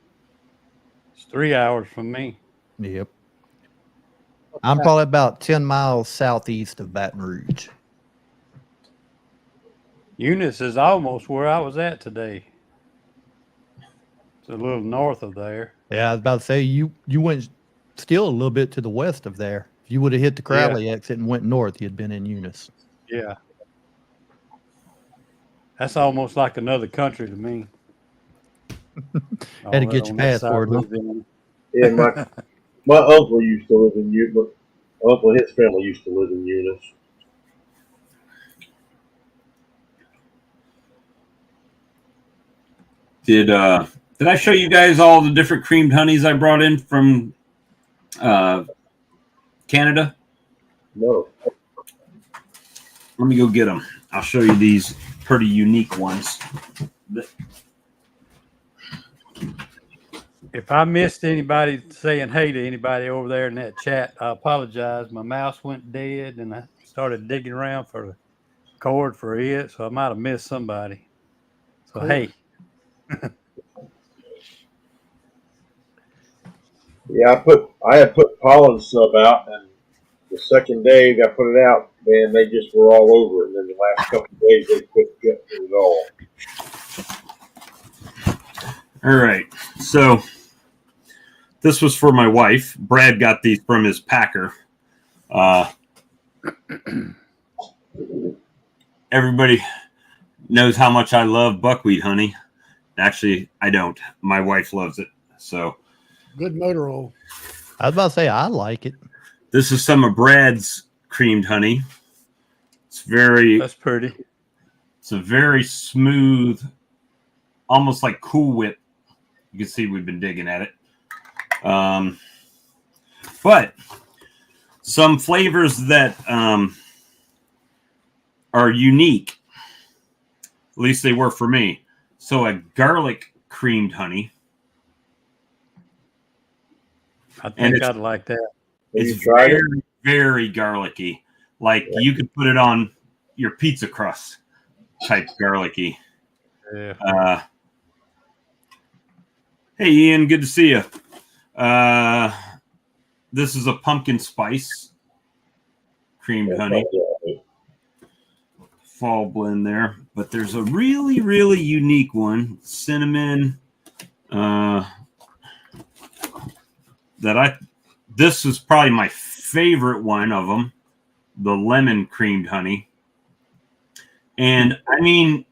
It's 3 hours from me. Yep. I'm probably about 10 miles southeast of Baton Rouge. Eunice is almost where I was at today. It's a little north of there. Yeah, I was about to say, you went still a little bit to the west of there. If you would have hit the Crowley exit and went north, you'd been in Eunice. Yeah. That's almost like another country to me. Had to get your passport. Huh? Yeah, my uncle used to live in Eunice. My uncle and his family used to live in Eunice. Did I show you guys all the different creamed honeys I brought in from Canada? No. Let me go get them. I'll show you these pretty unique ones. If I missed anybody saying hey to anybody over there in that chat, I apologize. My mouse went dead and I started digging around for the cord for it, so I might have missed somebody. So, hey. Yeah, I had put pollen sub out, and the second day that I put it out, man, they just were all over it. And then the last couple of days, they couldn't get it at all. All right. So this was for my wife. Brad got these from his packer. Everybody knows how much I love buckwheat honey. Actually, I don't. My wife loves it. So Good motor oil. I was about to say, I like it. this is some of Brad's creamed honey. That's pretty. It's a very smooth, almost like Cool Whip. You can see we've been digging at it. But some flavors that are unique, at least they were for me. So a garlic creamed honey. I think I'd like that. It's very, very garlicky. Like you could put it on your pizza crust type garlicky. Yeah. Hey, Ian, good to see you. This is a pumpkin spice creamed honey. Fall blend there. But there's a really, really unique one, cinnamon, this is probably my favorite one of them, the lemon creamed honey. And I mean,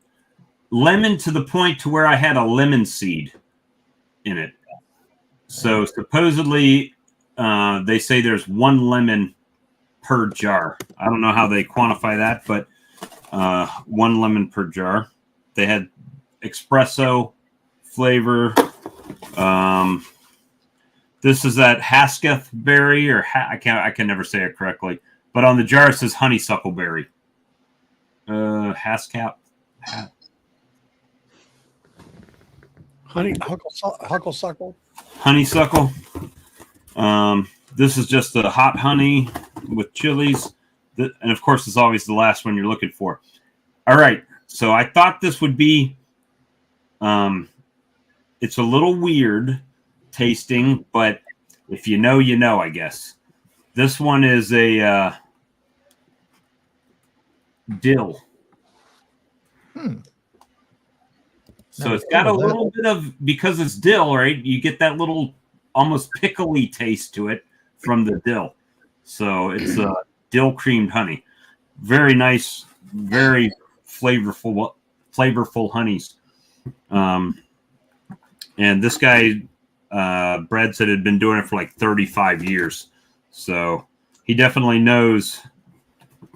lemon to the point to where I had a lemon seed in it. So supposedly they say there's 1 lemon per jar. I don't know how they quantify that, but 1 lemon per jar. They had espresso flavor. This is that Hasketh berry, or I can never say it correctly. But on the jar it says honeysuckle berry. Hasketh. Hucklesuckle. Honeysuckle. This is just the hot honey with chilies. And of course, it's always the last one you're looking for. All right. So I thought this would be it's a little weird tasting, but if you know, you know, I guess. This one is a dill. So Never it's got a heard of that. little bit of, because it's dill, right? You get that little almost pickly taste to it from the dill. So it's dill creamed honey. Very nice, very flavorful honeys. And this guy, Brad said, had been doing it for like 35 years. So he definitely knows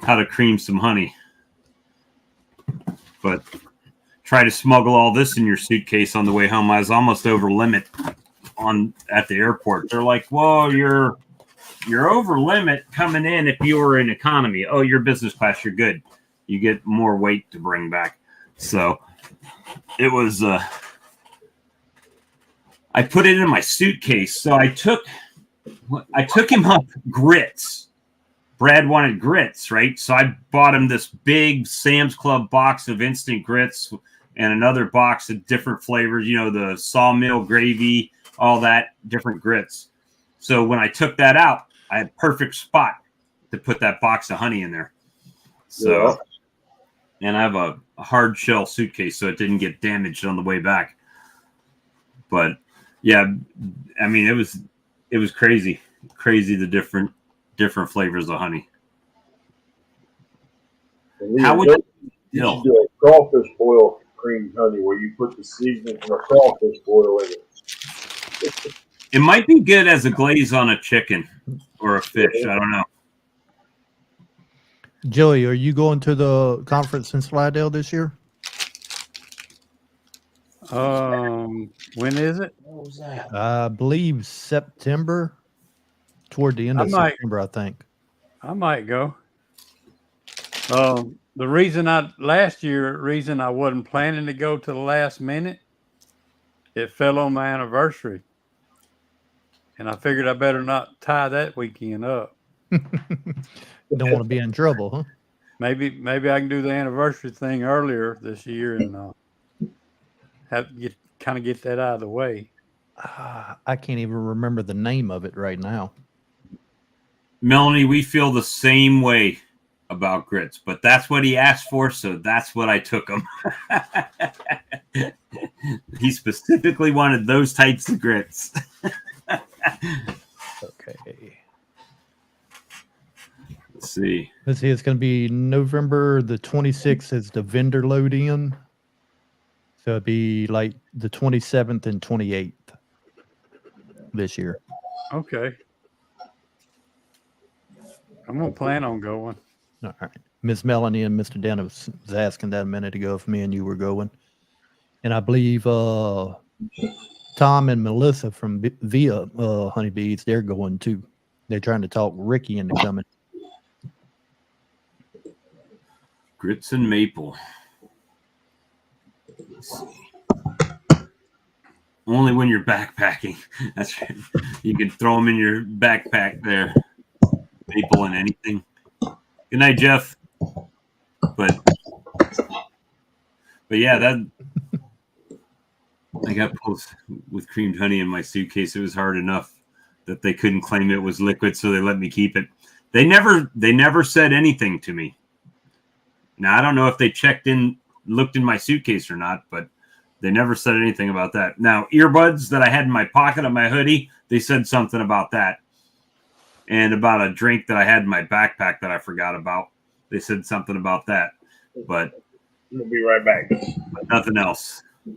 how to cream some honey. But try to smuggle all this in your suitcase on the way home. I was almost over limit at the airport. They're like, "Whoa, you're over limit coming in if you were in economy. Oh, you're business class, you're good. You get more weight to bring back." So it was I put it in my suitcase. So I took him up grits. Brad wanted grits, right? So I bought him this big Sam's Club box of instant grits and another box of different flavors, you know, the sawmill gravy, all that, different grits. So when I took that out, I had perfect spot to put that box of honey in there. So, and I have a hard shell suitcase, so it didn't get damaged on the way back. But yeah, I mean, it was crazy the different flavors of honey. How would you should do a crawfish boil creamed honey where you put the seasoning from a crawfish boil in it. It might be good as a glaze on a chicken or a fish. I don't know. Joey, are you going to the conference in Slidell this year? When is it? What was that? I believe September, toward the end of September, I think. I might go. The reason last year I wasn't planning to go to the last minute, it fell on my anniversary. And I figured I better not tie that weekend up. Don't want to be in trouble, huh? Maybe I can do the anniversary thing earlier this year and get that out of the way. I can't even remember the name of it right now. Melanie, we feel the same way about grits, but that's what he asked for, so that's what I took him. He specifically wanted those types of grits. Okay. Let's see. It's going to be November the 26th is the vendor load in. So it'd be like the 27th and 28th this year. Okay. I'm going to plan on going. All right. Miss Melanie and Mr. Dennis was asking that a minute ago if me and you were going. And I believe Tom and Melissa from Via Honeybees, they're going too. They're trying to talk Ricky into coming. Grits and maple. Let's see. Only when you're backpacking. That's right. You can throw them in your backpack there. Maple and anything. Good night, Jeff. But yeah, that I got pulled with creamed honey in my suitcase. It was hard enough that they couldn't claim it was liquid, so they let me keep it. They never said anything to me. Now I don't know if they looked in my suitcase or not, but they never said anything about that. Now, earbuds that I had in my pocket of my hoodie, they said something about that. And about a drink that I had in my backpack that I forgot about. They said something about that. But We'll be right back. Nothing else. Let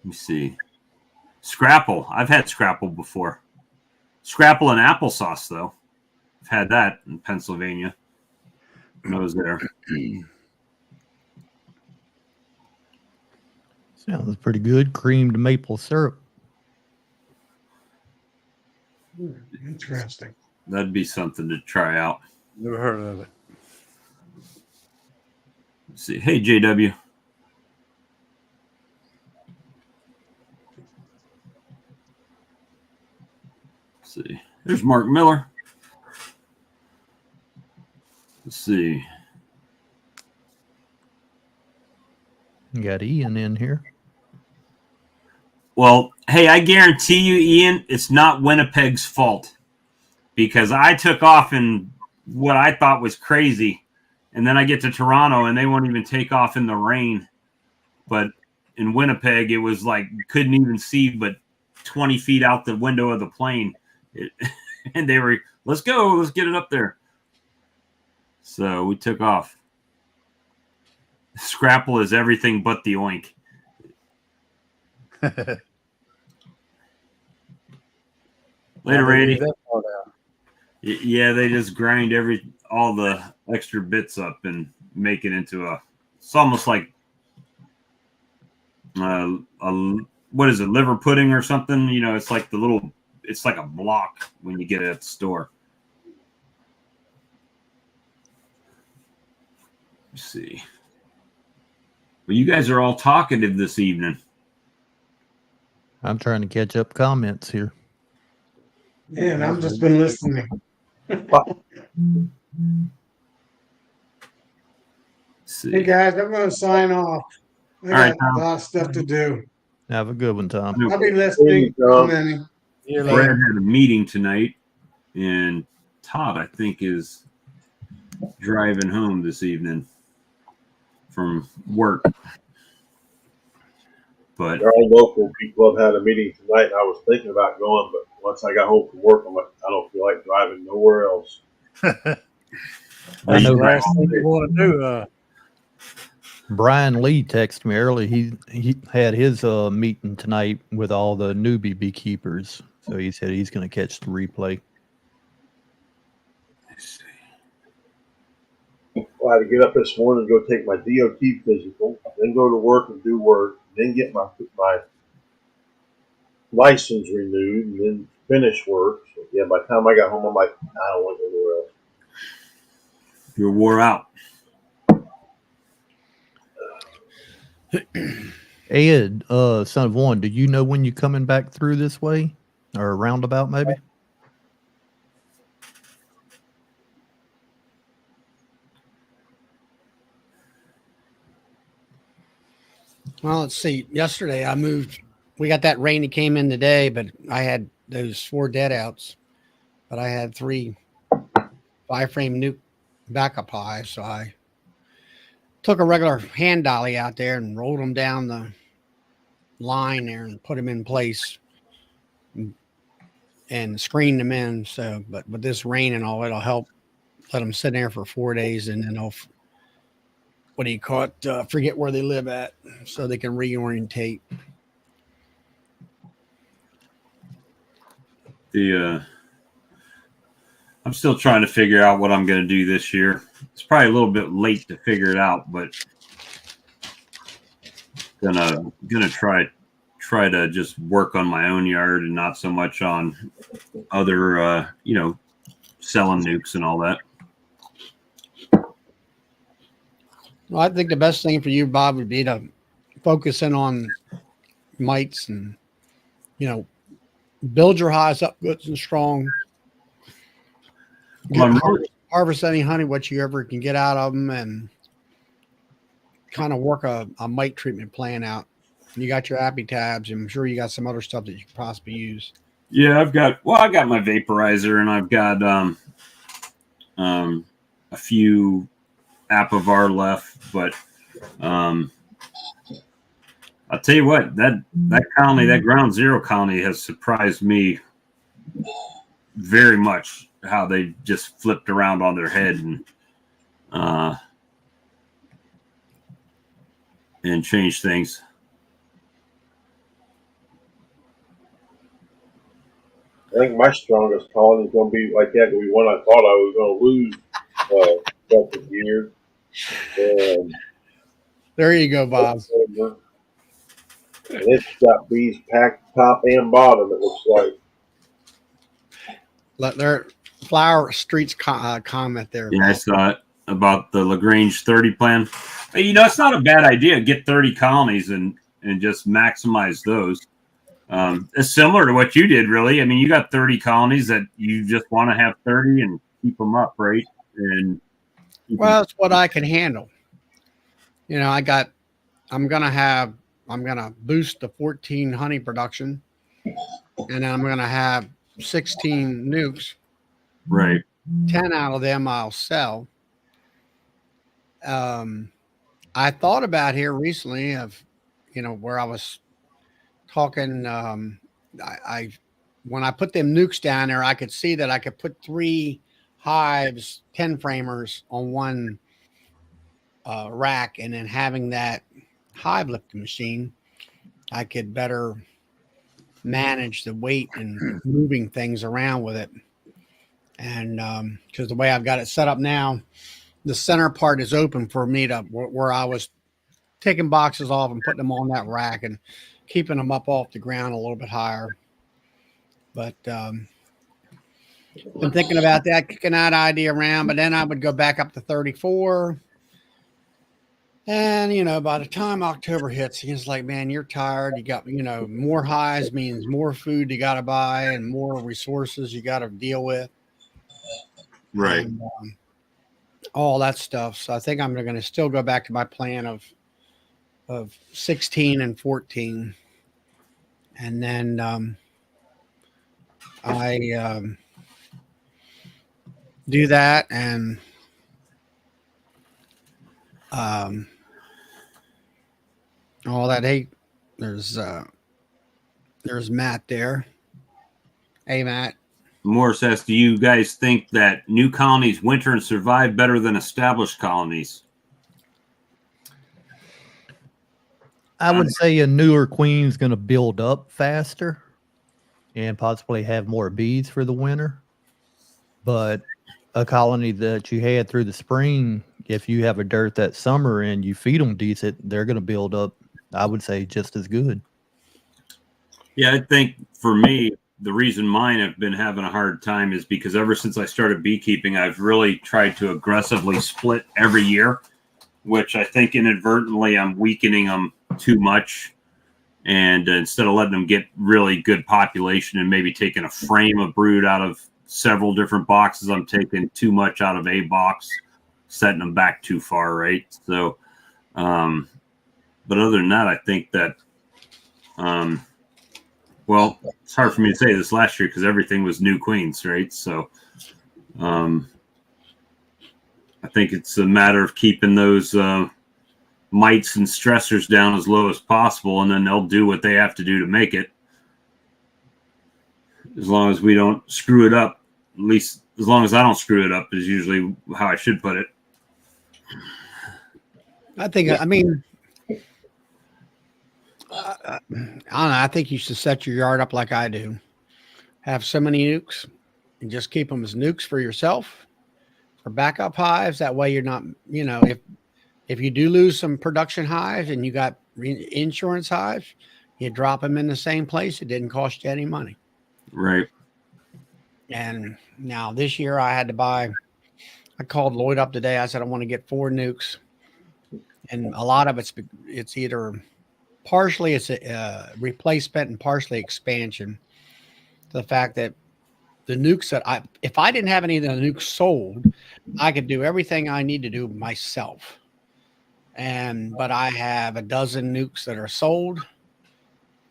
me see. Scrapple. I've had Scrapple before. Scrapple and applesauce, though. I've had that in Pennsylvania when I was there. Sounds pretty good. Creamed maple syrup. Interesting. That'd be something to try out. Never heard of it. Let's see. Hey, JW. Let's see. There's Mark Miller. Let's see. You got Ian in here. Well, hey, I guarantee you, Ian, it's not Winnipeg's fault because I took off in what I thought was crazy. And then I get to Toronto and they won't even take off in the rain. But in Winnipeg, it was like you couldn't even see but 20 feet out the window of the plane. And they were, let's go, let's get it up there. So we took off. Scrapple is everything but the oink. Later, Randy. Yeah, they just grind all the extra bits up and make it into it's almost like what is it, liver pudding or something? You know, it's like it's like a block when you get it at the store. Let's see. Well, you guys are all talkative this evening. I'm trying to catch up comments here. Yeah, and I've just been listening. Hey guys, I'm going to sign off. I got a lot of stuff to do. Have a good one, Tom. I'll be listening. Brad had a meeting tonight, and Todd, I think, is driving home this evening from work. But our local Bee Club had a meeting tonight, and I was thinking about going, but once I got home from work, I'm like, I don't feel like driving nowhere else. I know. Last thing you want to do. Brian Lee texted me early. He had his meeting tonight with all the newbie beekeepers. So he said he's going to catch the replay. Well, I had to get up this morning and go take my DOT physical, then go to work and do work, then get my license renewed, and then finish work. So yeah, by the time I got home, I'm like, I don't want to go anywhere else. You're wore out. Ed, son of one, do you know when you're coming back through this way or a roundabout maybe? Well, let's see. Yesterday I moved. We got that rain that came in today, but I had those 4 deadouts. But I had 3 5-frame nuke backup hives, so I took a regular hand dolly out there and rolled them down the line there and put them in place and screened them in. So, but with this rain and all, it'll help let them sit there for 4 days, and then they'll, what do you call it? Forget where they live at, so they can reorientate. I'm still trying to figure out what I'm going to do this year. It's probably a little bit late to figure it out, but gonna try to just work on my own yard and not so much on other selling nukes and all that. Well, I think the best thing for you, Bob, would be to focus in on mites and, build your hives up good and strong. Harvest any honey, what you ever can get out of them, and kind of work a mite treatment plan out. You got your Appy tabs. I'm sure you got some other stuff that you could possibly use. Yeah, I got my vaporizer, and I've got a few Apivar left, but I'll tell you what, that colony, that ground zero colony, has surprised me very much. How they just flipped around on their head and changed things. I think my strongest colony is going to be like that. The one I thought I was going to lose a couple of years. There you go, Bob. And it's got bees packed top and bottom, it looks like. Let their Flower Streets comment there. Yeah, I saw it about the Lagrange 30 plan. It's not a bad idea. Get 30 colonies and just maximize those. It's similar to what you did, really. I mean, you got 30 colonies that you just want to have 30 and keep them up, right? And well, it's what I can handle. I got I'm gonna boost the 14 honey production, and then I'm gonna have 16 nukes. Right. 10 out of them I'll sell. Um, I thought about here recently of, where I was talking. I when I put them nukes down there, I could see that I could put 3 hives, 10 framers on one rack, and then having that hive lifting machine, I could better manage the weight and moving things around with it. And because the way I've got it set up now, the center part is open for me to where I was taking boxes off and putting them on that rack and keeping them up off the ground a little bit higher. But been thinking about that, kicking that idea around. But then I would go back up to 34. And, by the time October hits, it's like, man, you're tired. You got, more highs means more food you got to buy and more resources you got to deal with. Right. And all that stuff. So I think I'm going to still go back to my plan of 16 and 14. And then I do that, and all that. Hey, there's Matt there. Hey, Matt. Morris asks, do you guys think that new colonies winter and survive better than established colonies? I would say a newer queen's going to build up faster and possibly have more bees for the winter. But a colony that you had through the spring, if you have a dirt that summer and you feed them decent, they're going to build up, I would say, just as good. Yeah, I think for me, the reason mine have been having a hard time is because ever since I started beekeeping, I've really tried to aggressively split every year, which I think inadvertently I'm weakening them too much. And instead of letting them get really good population and maybe taking a frame of brood out of several different boxes, I'm taking too much out of a box, setting them back too far, right? So, but other than that, I think that, well, it's hard for me to say this last year because everything was new queens, right? So, I think it's a matter of keeping those mites and stressors down as low as possible, and then they'll do what they have to do to make it. As long as we don't screw it up, at least as long as I don't screw it up is usually how I should put it. I mean, I don't know. I think you should set your yard up like I do. Have so many nukes and just keep them as nukes for yourself, for backup hives. That way you're not, if you do lose some production hives and you got insurance hives, you drop them in the same place. It didn't cost you any money. Right. And now this year I called Lloyd up today. I said, I want to get 4 nukes. And a lot of it's either partially it's a replacement and partially expansion. The fact that the nukes that if I didn't have any of the nukes sold, I could do everything I need to do myself. But I have a dozen nukes that are sold,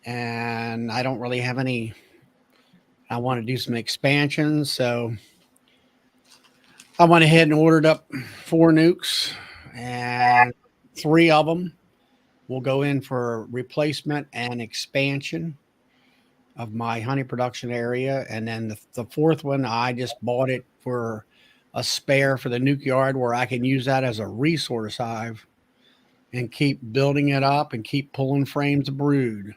and I don't really have any. I want to do some expansions, so I went ahead and ordered up 4 nukes, and 3 of them will go in for replacement and expansion of my honey production area. And then the 4th one, I just bought it for a spare for the nuke yard where I can use that as a resource hive and keep building it up and keep pulling frames of brood.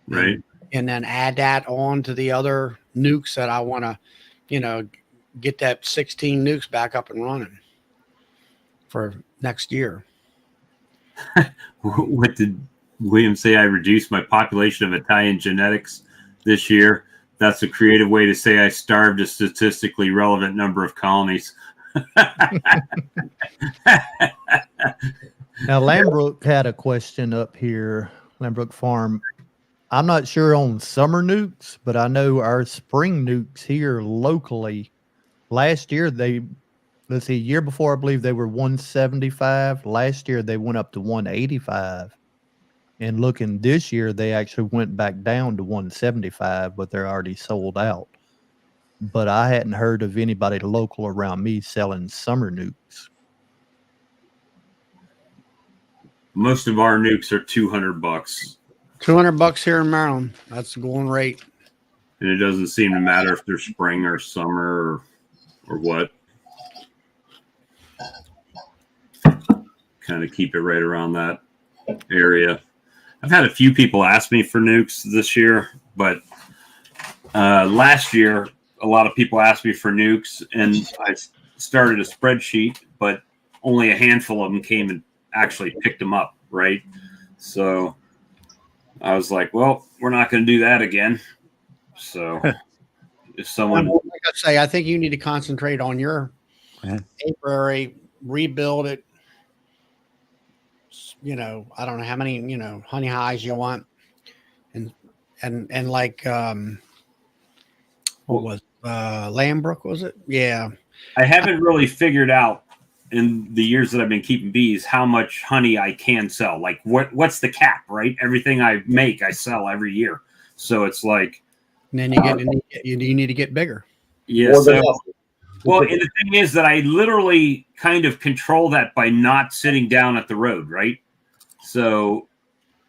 Right. And then add that on to the other nukes that I want to, get that 16 nukes back up and running for next year. What did William say? I reduced my population of Italian genetics this year. That's a creative way to say I starved a statistically relevant number of colonies. Now, Lambrook had a question up here, Lambrook Farm. I'm not sure on summer nukes, but I know our spring nukes here locally, last year year before, I believe they were 175. Last year they went up to 185. And looking this year, they actually went back down to 175, but they're already sold out. But I hadn't heard of anybody local around me selling summer nukes. Most of our nukes are $200, $200 here in Maryland. That's the going rate. and it doesn't seem to matter if they're spring or summer or what. Kind of keep it right around that area. I've had a few people ask me for nukes this year, but last year a lot of people asked me for nukes, and I started a spreadsheet, but only a handful of them came and actually picked them up, right? So I was like, well, we're not going to do that again. So if someone, like I say, I think you need to concentrate on your apiary, rebuild it. You know, I don't know how many, you know, honey hives you want, and like what was Lambrook, was it? Yeah. I haven't really figured out in the years that I've been keeping bees how much honey I can sell. Like what's the cap, right? Everything I make, I sell every year. So it's like, And then you need to get bigger. yeah. So, well, and the thing is that I literally kind of control that by not sitting down at the road, right? So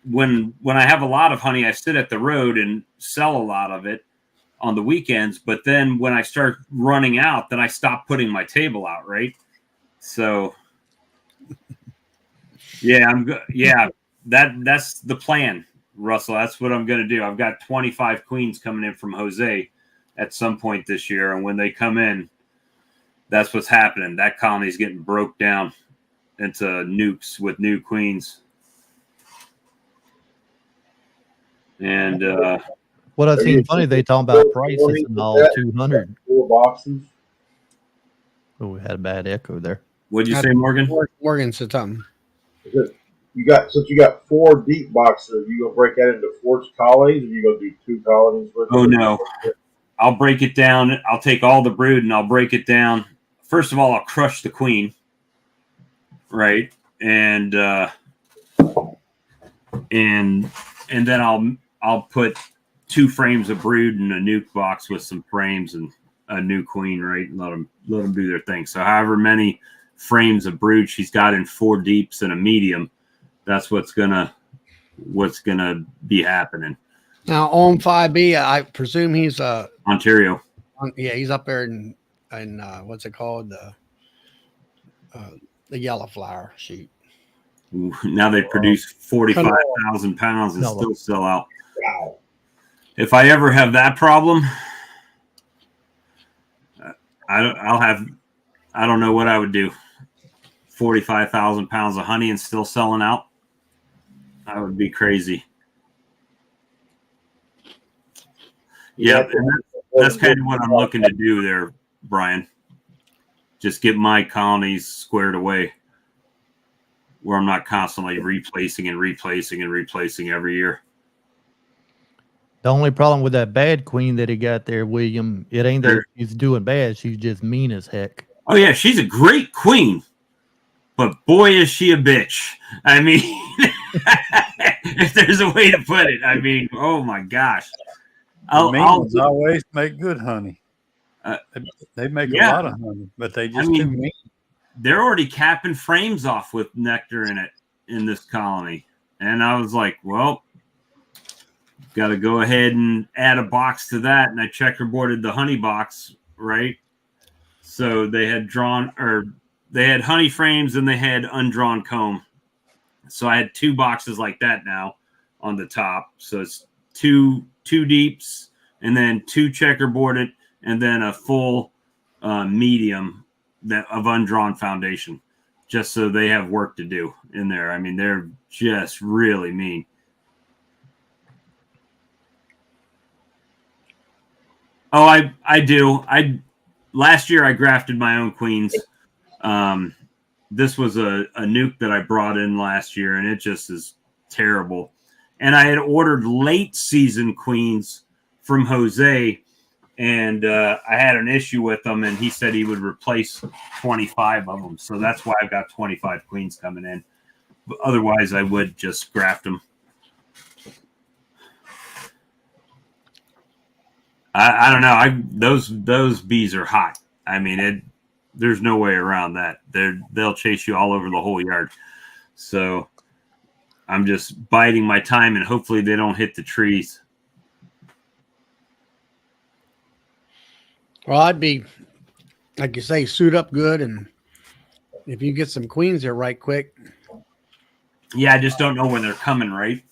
when I have a lot of honey, I sit at the road and sell a lot of it on the weekends. But then when I start running out, then I stop putting my table out, right? So yeah, that's the plan, Russell. That's what I'm going to do. I've got 25 queens coming in from Jose at some point this year, and when they come in, that's what's happening. That colony's getting broke down into nukes with new queens. And what I seen funny, they talking about prices and all 200. 4 boxes. Oh, we had a bad echo there. What'd you say, Morgan? Morgan said something. Since you got 4 deep boxes, are you gonna break that into 4 colonies, or you gonna do 2 colonies with Oh it? no. I'll break it down. I'll take all the brood and I'll break it down. First of all, I'll crush the queen. Right. And then I'll put 2 frames of brood in a nuke box with some frames and a new queen, right? And let them do their thing. So however many frames of brood she's got in 4 deeps and a medium, that's what's gonna be happening. Now on 5B, I presume he's Ontario. yeah, he's up there in what's it called, the yellow flower sheet. Ooh, now they produce 45,000 pounds and still sell out. Wow. If I ever have that problem, I don't know what I would do. 45,000 pounds of honey and still selling out. That would be crazy. Yeah, and that's kind of what I'm looking to do there, Brian. Just get my colonies squared away where I'm not constantly replacing every year. The only problem with that bad queen that he got there, William, it ain't that she's doing bad. She's just mean as heck. Oh, yeah, she's a great queen. But boy, is she a bitch. I mean, if there's a way to put it, I mean, oh my gosh. I'll always make good honey. They make a lot of honey, but they just too mean. They're already capping frames off with nectar in it in this colony. And I was like, well, got to go ahead and add a box to that. And I checkerboarded the honey box, right? So they had honey frames and they had undrawn comb. So I had 2 boxes like that now on the top. So it's two deeps and then 2 checkerboarded and then a full medium of undrawn foundation, just so they have work to do in there. I mean, they're just really mean. Oh, I do. Last year I grafted my own queens. This was a nuke that I brought in last year, and it just is terrible. And I had ordered late season queens from Jose, and I had an issue with them, and he said he would replace 25 of them. So that's why I've got 25 queens coming in. But otherwise, I would just graft them. I don't know. Those bees are hot. I mean, there's no way around that. They'll chase you all over the whole yard. So I'm just biding my time, and hopefully they don't hit the trees. Well, I'd be, like you say, suit up good, and if you get some queens there right quick, Yeah, I just don't know when they're coming, right?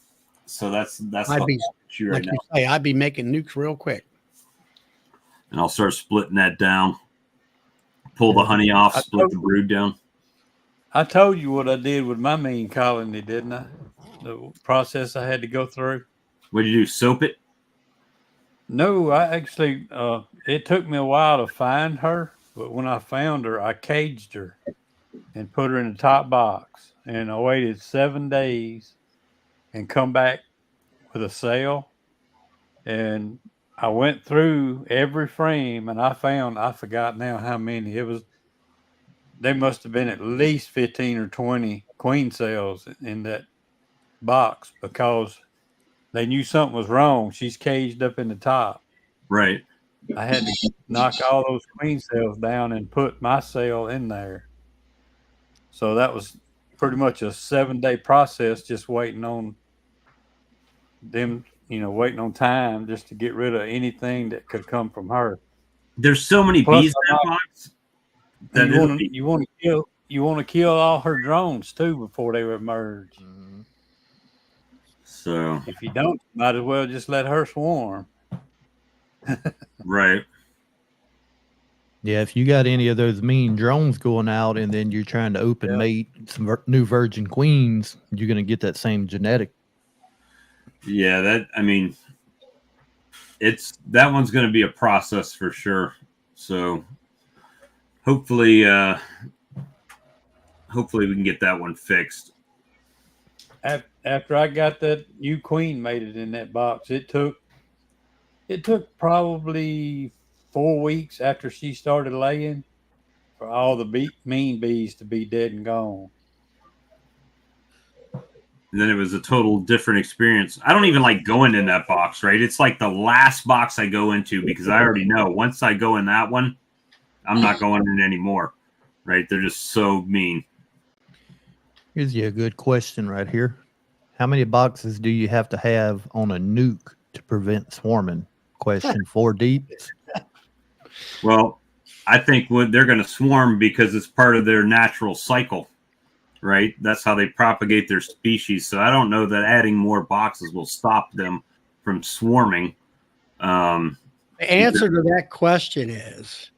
So that's I'd the be, issue right like now. you say, I'd be making nukes real quick. And I'll start splitting that down. Pull the honey off, split the brood down. I told you what I did with my mean colony, didn't I? The process I had to go through. What did you do? Soap it? No, I actually, it took me a while to find her, but when I found her, I caged her and put her in the top box. And I waited 7 days and come back with a cell. And I went through every frame and I forgot now how many. There must have been at least 15 or 20 queen cells in that box because they knew something was wrong. She's caged up in the top. Right. I had to knock all those queen cells down and put my cell in there. So that was pretty much a 7-day process, just waiting on them, waiting on time just to get rid of anything that could come from her. There's so many Plus, bees in that box. That you want to kill all her drones too before they emerge. Mm-hmm. So If you don't, might as well just let her swarm. right. Yeah, if you got any of those mean drones going out and then you're trying to open mate some new virgin queens, you're going to get that same genetic. Yeah, that one's going to be a process for sure. So hopefully we can get that one fixed. After I got that new queen mated in that box, it took probably 4 weeks after she started laying for all the mean bees to be dead and gone. And then it was a total different experience. I don't even like going in that box, right? It's like the last box I go into because I already know once I go in that one, I'm not going in anymore, right? They're just so mean. Here's a good question right here. How many boxes do you have to have on a nuke to prevent swarming? Question 4 deep. Well, I think they're going to swarm because it's part of their natural cycle, right? That's how they propagate their species. So I don't know that adding more boxes will stop them from swarming. The answer to that question is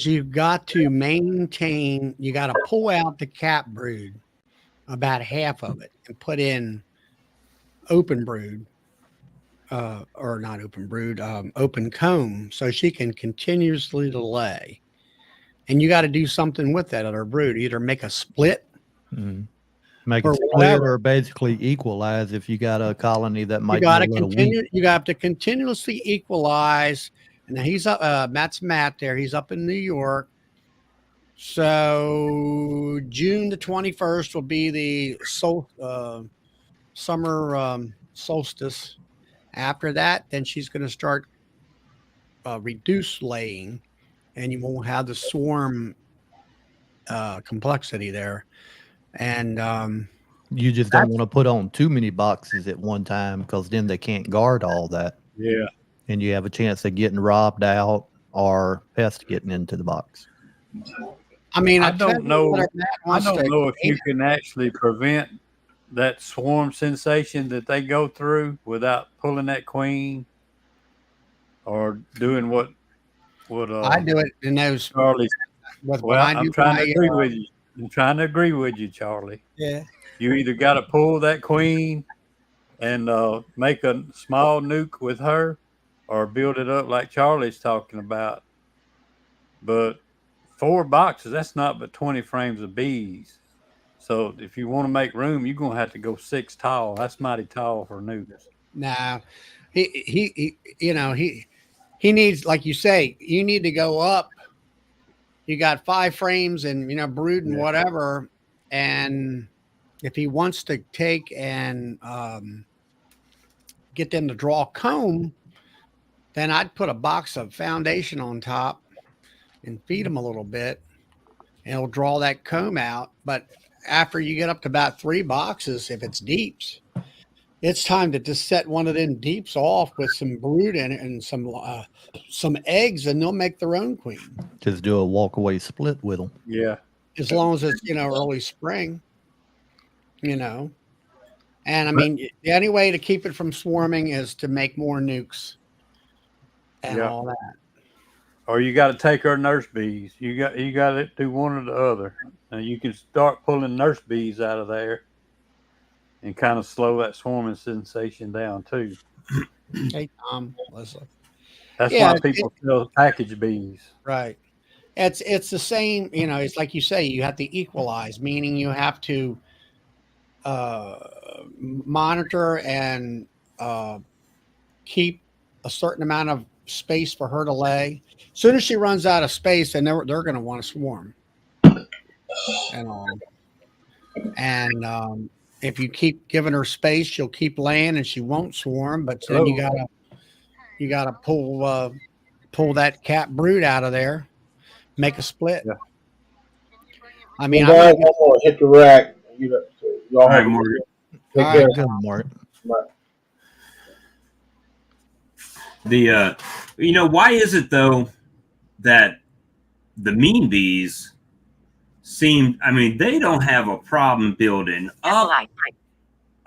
you've got to maintain, you got to pull out the cap brood, about half of it, and put in open brood, or not open brood, open comb, so she can continuously lay. And you got to do something with that other brood, either make a split, make a split, or basically equalize if you got a colony that might. You got to continue. You have to continuously equalize. And now he's up. That's Matt there. He's up in New York. So June the 21st will be the summer solstice. After that, then she's going to start reduce laying, and you won't have the swarm complexity there. And you just don't want to put on too many boxes at one time because then they can't guard all that. Yeah. And you have a chance of getting robbed out or pests getting into the box. I mean, I don't know if you can actually prevent that swarm sensation that they go through without pulling that queen or doing what I do it in those. Charlie. I'm trying to agree with you. I'm trying to agree with you, Charlie. Yeah. You either got to pull that queen and make a small nuke with her, or build it up like Charlie's talking about. But 4 boxes, that's not but 20 frames of bees. So if you want to make room, you're gonna have to go 6 tall. That's mighty tall for nukes. Now, he needs, like you say, you need to go up. You got 5 frames and brood and whatever, and if he wants to take and get them to draw comb, then I'd put a box of foundation on top and feed them a little bit, and it'll draw that comb out. But after you get up to about 3 boxes, if it's deeps, it's time to just set one of them deeps off with some brood in it and some eggs, and they'll make their own queen. Just do a walk away split with them. Yeah. As long as it's, early spring, And I mean, the only way to keep it from swarming is to make more nukes and all that. Or you got to take our nurse bees. You got to do one or the other. And you can start pulling nurse bees out of there and kind of slow that swarming sensation down too. Hey, Tom, listen. That's why people sell package bees. Right. It's the same, it's like you say, you have to equalize, meaning you have to monitor and keep a certain amount of space for her to lay. As soon as she runs out of space, then they're going to want to swarm and all. And if you keep giving her space, she'll keep laying and she won't swarm. But then you gotta pull that cat brood out of there, make a split. Yeah. I mean, I'm going to hit the rack. Y'all have Morgan. Take All care. right, good, Mark. Why is it though that the mean bees they don't have a problem building up.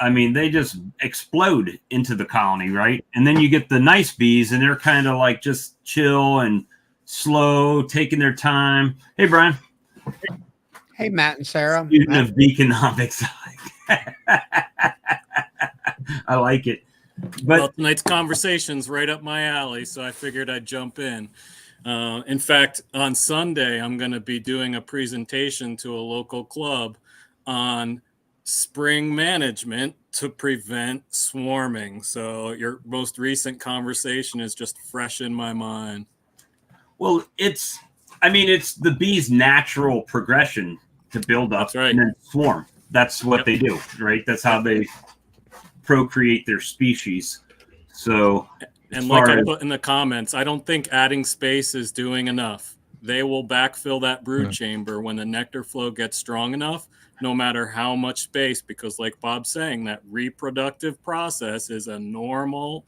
I mean, they just explode into the colony, right? And then you get the nice bees, and they're kind of like just chill and slow, taking their time. Hey, Brian. Hey, Matt and Sarah. Student of Beekenomics. I like it. But tonight's conversation's right up my alley, so I figured I'd jump in. In fact, on Sunday, I'm going to be doing a presentation to a local club on spring management to prevent swarming. So your most recent conversation is just fresh in my mind. Well, it's the bee's natural progression to build up and then swarm. That's what they do, right? That's how they procreate their species. So, and like I put in the comments, I don't think adding space is doing enough. They will backfill that brood chamber when the nectar flow gets strong enough, no matter how much space, because like Bob's saying, that reproductive process is a normal,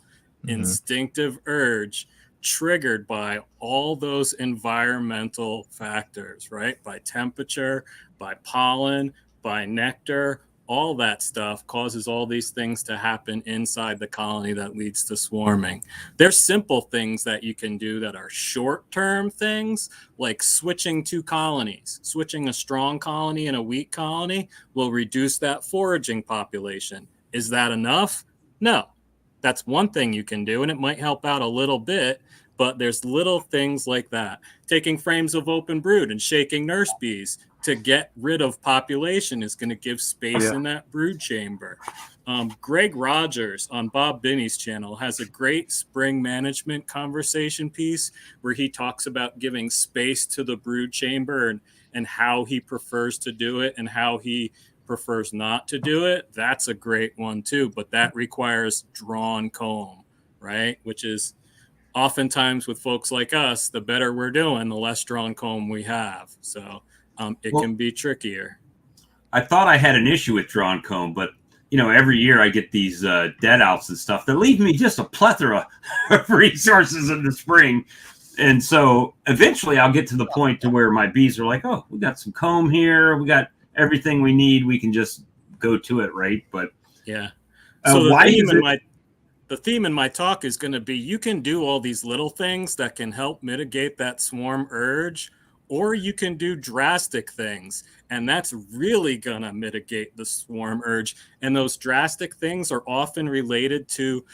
instinctive urge triggered by all those environmental factors, right? By temperature, by pollen, by nectar. All that stuff causes all these things to happen inside the colony that leads to swarming. There's simple things that you can do that are short-term things, like switching 2 colonies. Switching a strong colony and a weak colony will reduce that foraging population. Is that enough? No. That's one thing you can do, and it might help out a little bit, but there's little things like that. Taking frames of open brood and shaking nurse bees to get rid of population is going to give space in that brood chamber. Greg Rogers on Bob Binney's channel has a great spring management conversation piece where he talks about giving space to the brood chamber and how he prefers to do it and how he prefers not to do it. That's a great one too, but that requires drawn comb, right? Which is oftentimes with folks like us, the better we're doing, the less drawn comb we have. So it can be trickier. I thought I had an issue with drawn comb, but every year I get these dead outs and stuff that leave me just a plethora of resources in the spring. And so eventually I'll get to the point to where my bees are like, oh, we got some comb here. We got everything we need. We can just go to it, right? But yeah. So the theme in my talk is going to be, you can do all these little things that can help mitigate that swarm urge, or you can do drastic things, and that's really going to mitigate the swarm urge. And those drastic things are often related to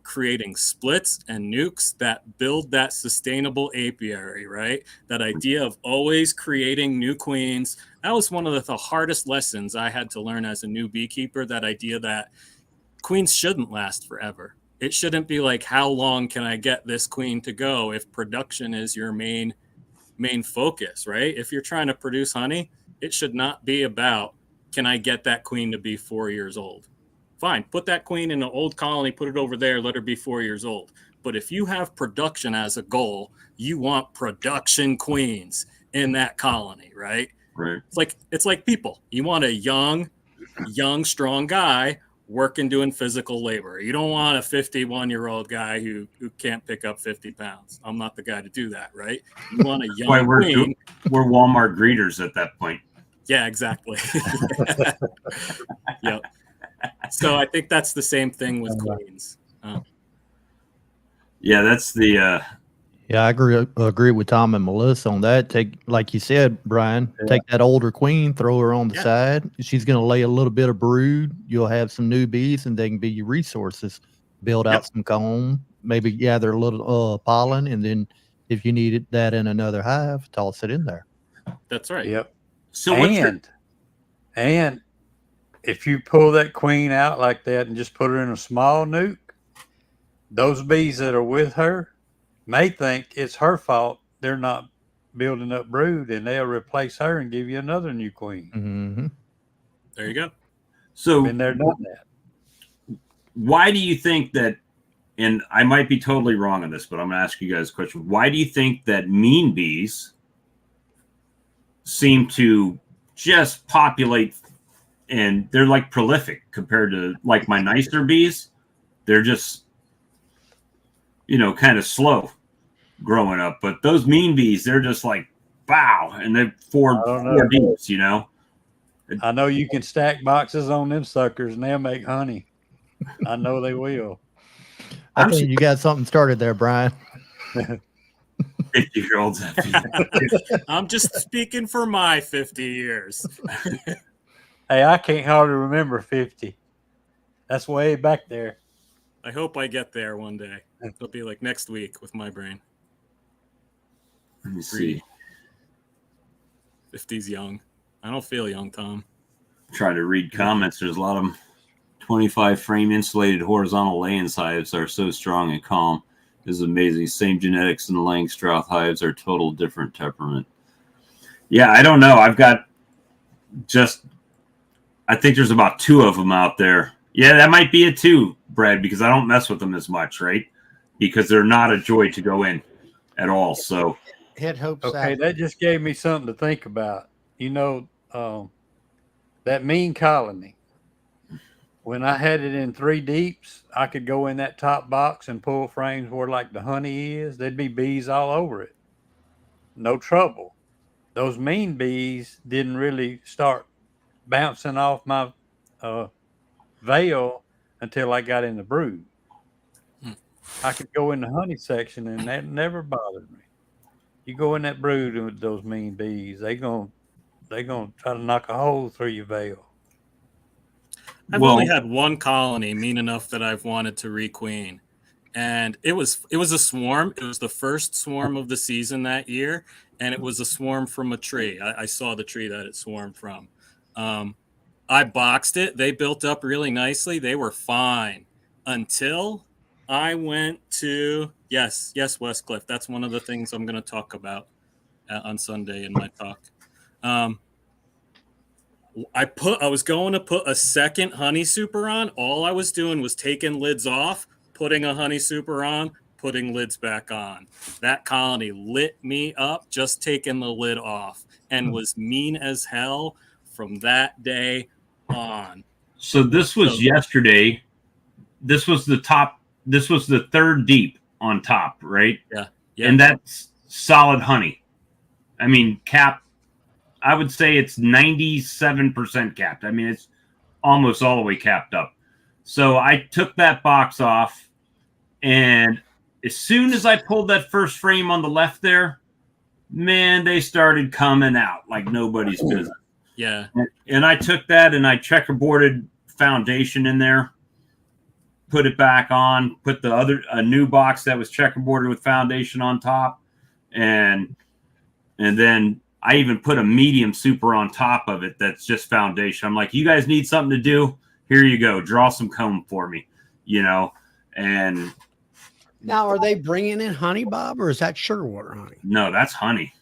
creating splits and nukes that build that sustainable apiary, right? That idea of always creating new queens. That was one of the hardest lessons I had to learn as a new beekeeper, that idea that queens shouldn't last forever. It shouldn't be like, how long can I get this queen to go if production is your main focus, right? If you're trying to produce honey, it should not be about, can I get that queen to be 4 years old? fine. Put that queen in an old colony, put it over there, let her be 4 years old. But if you have production as a goal, you want production queens in that colony, right? Right. It's like people. You want a young, strong guy working doing physical labor. You don't want a 51-year-old guy who can't pick up 50 pounds. I'm not the guy to do that, right? You want a young queen. We're Walmart greeters at that point. Yeah, exactly. Yep. So I think that's the same thing with queens. Yeah, that's the Yeah, I agree with Tom and Melissa on that. Take, like you said, Brian, take that older queen, throw her on the side. She's going to lay a little bit of brood. You'll have some newbies, and they can be your resources. Build out some comb, maybe gather a little pollen, and then if you needed that in another hive, toss it in there. That's right. Yep. so And if you pull that queen out like that and just put her in a small nuke, those bees that are with her may think it's her fault they're not building up brood, and they'll replace her and give you another new queen. Mm-hmm. There you go. So Been there, done that. why do you think that, and I might be totally wrong on this, but I'm going to ask you guys a question. Why do you think that mean bees seem to just populate, and they're like prolific compared to like my nicer bees? They're just, kind of slow growing up. But those mean bees, they're just like, wow. And they're four bees, I know you can stack boxes on them suckers and they'll make honey. I know they will. I think you got something started there, Brian. 50-year-olds. I'm just speaking for my 50 years. Hey, I can't hardly remember 50. That's way back there. I hope I get there one day. It'll be like next week with my brain. Let me see. 50's young. I don't feel young, Tom. Try to read comments. There's a lot of them. 25 frame insulated horizontal laying hives are so strong and calm. This is amazing. Same genetics in the Langstroth hives are total different temperament. Yeah, I don't know. I've got I think there's about 2 of them out there. Yeah, that might be it too, Brad, because I don't mess with them as much, right? Because they're not a joy to go in at all. So Hit hopes Okay, out. that just gave me something to think about. That mean colony. When I had it in 3 deeps, I could go in that top box and pull frames where like the honey is. There'd be bees all over it. No trouble. Those mean bees didn't really start bouncing off my veil until I got in the brood. I could go in the honey section and that never bothered me. You go in that brood with those mean bees, they gonna try to knock a hole through your veil. I've only had one colony mean enough that I've wanted to requeen, and it was a swarm. It was the first swarm of the season that year, and it was a swarm from a tree. I saw the tree that it swarmed from. I boxed it. They built up really nicely. They were fine until I went to yes, Westcliff. That's one of the things I'm going to talk about on Sunday in my talk. I was going to put a second honey super on. All I was doing was taking lids off, putting a honey super on, putting lids back on. That colony lit me up just taking the lid off and was mean as hell from that day on. So this was yesterday. This was the top. This was the 3rd deep on top, right? Yeah. And that's solid honey. I mean, cap. I would say it's 97% capped. I mean, it's almost all the way capped up. So I took that box off, and as soon as I pulled that first frame on the left there, man, they started coming out like nobody's business. Yeah. And I took that and I checkerboarded foundation in there, put it back on, put a new box that was checkerboarded with foundation on top, and then I even put a medium super on top of it that's just foundation. I'm like, you guys need something to do? Here you go. Draw some comb for me, and Now, are they bringing in honey, Bob, or is that sugarwater honey? no, that's honey.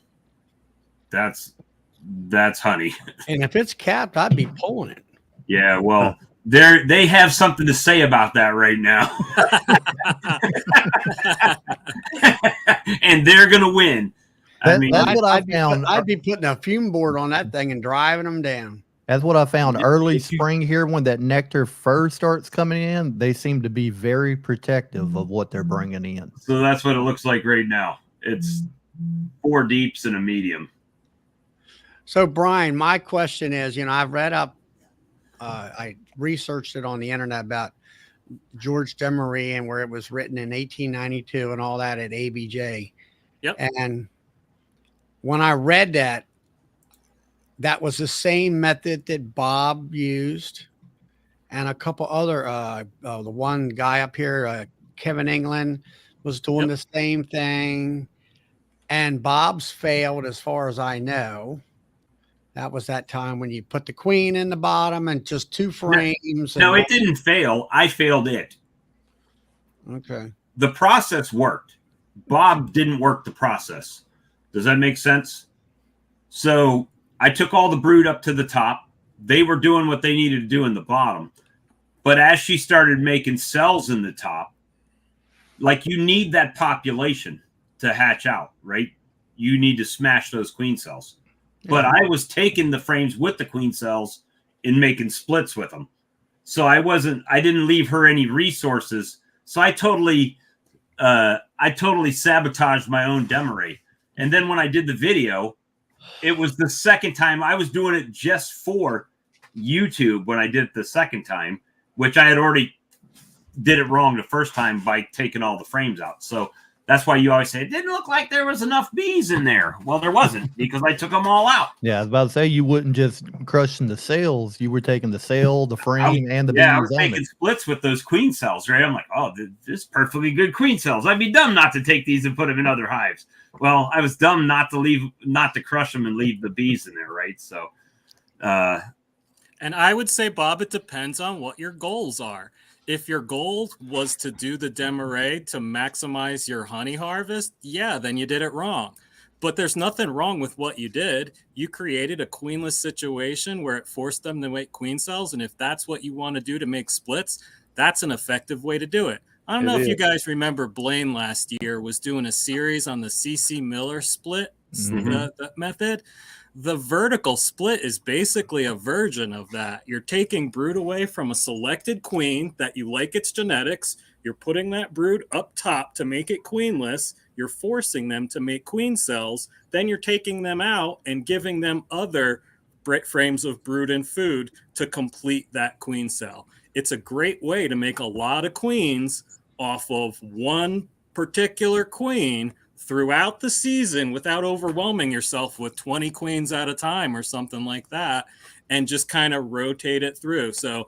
That's honey. And if it's capped, I'd be pulling it. Yeah, well, They have something to say about that right now. And they're going to win. That's what I found. I'd be putting a fume board on that thing and driving them down. That's what I found early spring here when that nectar first starts coming in. They seem to be very protective of what they're bringing in. So that's what it looks like right now. It's 4 deeps and a medium. So, Brian, my question is, I've read up, I researched it on the internet about George Demarree and where it was written in 1892 and all that at ABJ. Yep. And when I read that, that was the same method that Bob used and a couple other, the one guy up here, Kevin England, was doing the same thing. And Bob's failed as far as I know. That was that time when you put the queen in the bottom and just 2 frames. No, it didn't fail. I failed it. Okay. The process worked. Bob didn't work the process. Does that make sense? So I took all the brood up to the top. They were doing what they needed to do in the bottom. But as she started making cells in the top, like you need that population to hatch out, right? You need to smash those queen cells. But I was taking the frames with the queen cells and making splits with them. So I didn't leave her any resources. So I totally sabotaged my own Demarree. And then when I did the video, it was the second time I was doing it just for YouTube when I did it the second time, which I had already did it wrong the first time by taking all the frames out. So that's why you always say it didn't look like there was enough bees in there. Well, there wasn't because I took them all out. Yeah, I was about to say you wouldn't just crushing the cells. You were taking the cell, the frame, and the bees. Yeah, I was making splits with those queen cells, right? I'm like, oh, this is perfectly good queen cells. I'd be dumb not to take these and put them in other hives. Well, I was dumb not to crush them and leave the bees in there, right? So, and I would say, Bob, it depends on what your goals are. If your goal was to do the Demarree to maximize your honey harvest, yeah, then you did it wrong. But there's nothing wrong with what you did. You created a queenless situation where it forced them to make queen cells. And if that's what you want to do to make splits, that's an effective way to do it. I don't know if you guys remember Blaine last year was doing a series on the CC Miller split method. The vertical split is basically a version of that. You're taking brood away from a selected queen that you like its genetics. You're putting that brood up top to make it queenless. You're forcing them to make queen cells. Then you're taking them out and giving them other frames of brood and food to complete that queen cell. It's a great way to make a lot of queens off of one particular queen throughout the season without overwhelming yourself with 20 queens at a time or something like that, and just kind of rotate it through. So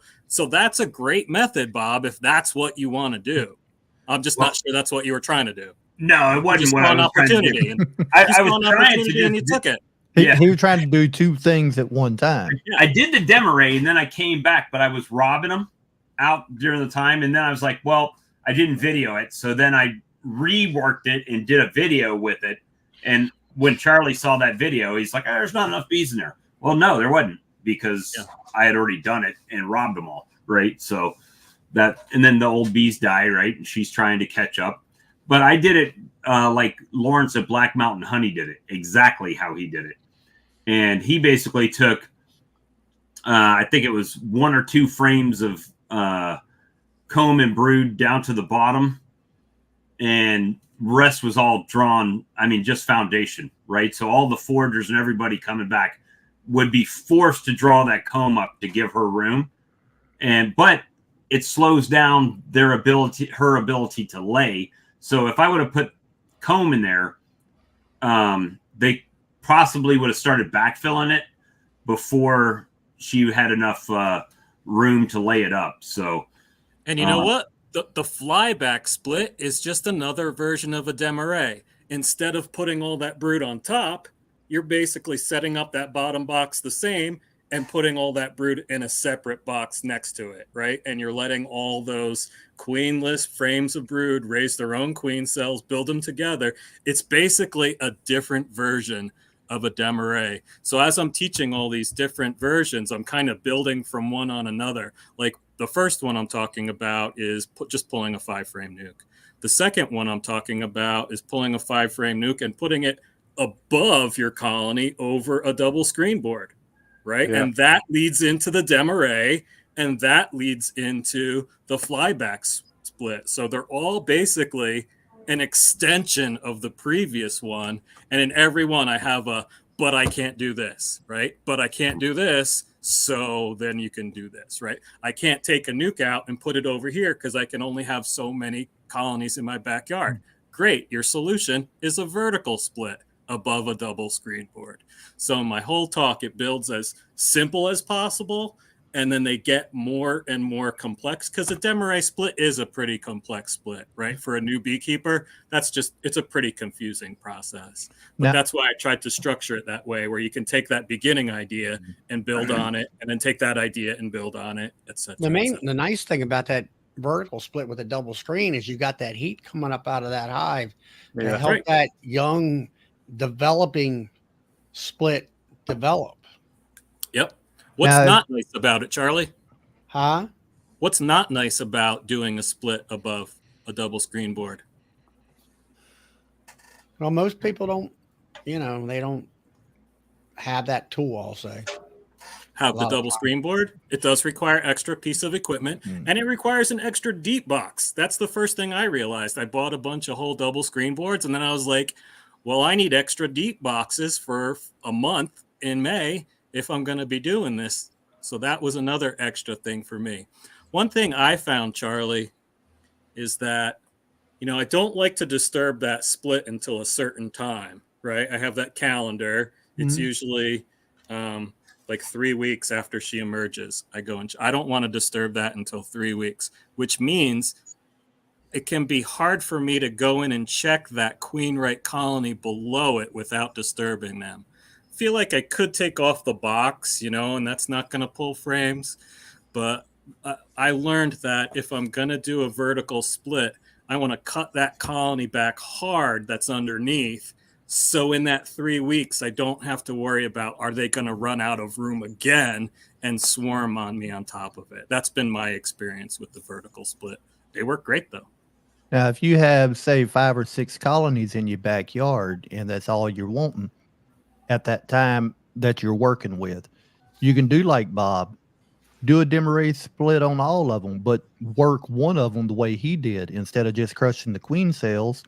that's a great method, Bob, if that's what you want to do. I'm just not sure that's what you were trying to do. No, it wasn't what I was opportunity. I was trying to do, and you took it. He was trying to do 2 things at one time. I did the Demarree and then I came back, but I was robbing them out during the time. And then I was like, well, I didn't video it. So then I reworked it and did a video with it. And when Charlie saw that video, he's like, oh, there's not enough bees in there. Well, no, there wasn't, because I had already done it and robbed them all, right? So that, and then the old bees die, right? And she's trying to catch up. But I did it like Lawrence at Black Mountain Honey did it, exactly how he did it. And he basically took, I think it was 1 or 2 frames of comb and brood down to the bottom, and rest was all drawn. I mean, just foundation, right? So all the foragers and everybody coming back would be forced to draw that comb up to give her room. But it slows down her ability to lay. So if I would have put comb in there, they possibly would have started backfilling it before she had enough room to lay it up. So, and you know what? The flyback split is just another version of a Demarree. Instead of putting all that brood on top, you're basically setting up that bottom box the same and putting all that brood in a separate box next to it, right? And you're letting all those queenless frames of brood raise their own queen cells, build them together. It's basically a different version of a Demarree. So as I'm teaching all these different versions, I'm kind of building from one on another. Like the first one I'm talking about is just pulling a 5-frame nuke. The second one I'm talking about is pulling a 5-frame nuke and putting it above your colony over a double screen board, right? Yeah. And that leads into the Demarree, and that leads into the flyback split. So they're all basically an extension of the previous one. And in every one, I have a, but I can't do this, right? But I can't do this, so then you can do this, right? I can't take a nuke out and put it over here because I can only have so many colonies in my backyard. Great, your solution is a vertical split above a double screen board. So my whole talk, it builds as simple as possible, and then they get more and more complex because a Demarree split is a pretty complex split, right? For a new beekeeper, it's a pretty confusing process. But Now- that's why I tried to structure it that way, where you can take that beginning idea and build on it, and then take that idea and build on it, etc. The nice thing about that vertical split with a double screen is you got that heat coming up out of that hive to Yeah. help Right. that young developing split develop. Yep. What's Now- not nice about it, Charlie? Huh? What's not nice about doing a split above a double screen board? Well, most people don't, they don't have that tool, I'll say. Have the lot of double screen board. It does require extra piece of equipment, and it requires an extra deep box. That's the first thing I realized. I bought a bunch of whole double screen boards, and then I was like, well, I need extra deep boxes for a month in May if I'm going to be doing this. So that was another extra thing for me. One thing I found, Charlie, is that, I don't like to disturb that split until a certain time, right? I have that calendar. It's usually like 3 weeks after she emerges. I go and I don't want to disturb that until 3 weeks, which means it can be hard for me to go in and check that queen right colony below it without disturbing them. Feel like I could take off the box, and that's not going to pull frames. But I learned that if I'm going to do a vertical split, I want to cut that colony back hard that's underneath. So in that 3 weeks, I don't have to worry about, are they going to run out of room again and swarm on me on top of it? That's been my experience with the vertical split. They work great, though. Now, if you have, say, 5 or 6 colonies in your backyard and that's all you're wanting at that time that you're working with, you can do like Bob, do a Demarree split on all of them, but work one of them the way he did. Instead of just crushing the queen cells,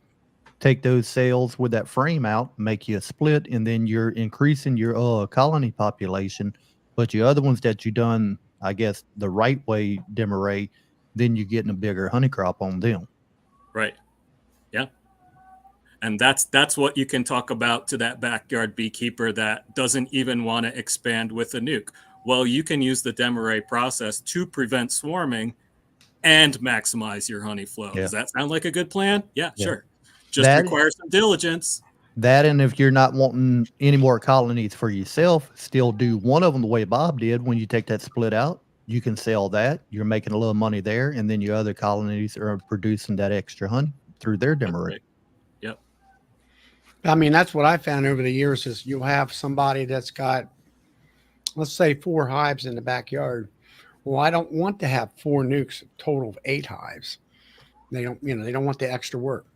take those cells with that frame out, make you a split, and then you're increasing your colony population. But your other ones that you done, I guess, the right way, Demarree, then you're getting a bigger honey crop on them. Right. Yeah. And that's what you can talk about to that backyard beekeeper that doesn't even want to expand with a nuke. Well, you can use the Demarree process to prevent swarming and maximize your honey flow. Yeah. Does that sound like a good plan? Yeah. Sure. Just That- requires some diligence. That, and if you're not wanting any more colonies for yourself, still do one of them the way Bob did. When you take that split out, you can sell that. You're making a little money there, and then your other colonies are producing that extra honey through their Demarree. Right. Yep. I mean, that's what I found over the years is you'll have somebody that's got, let's say, 4 hives in the backyard. Well, I don't want to have 4 nukes, a total of 8 hives. They don't want the extra work.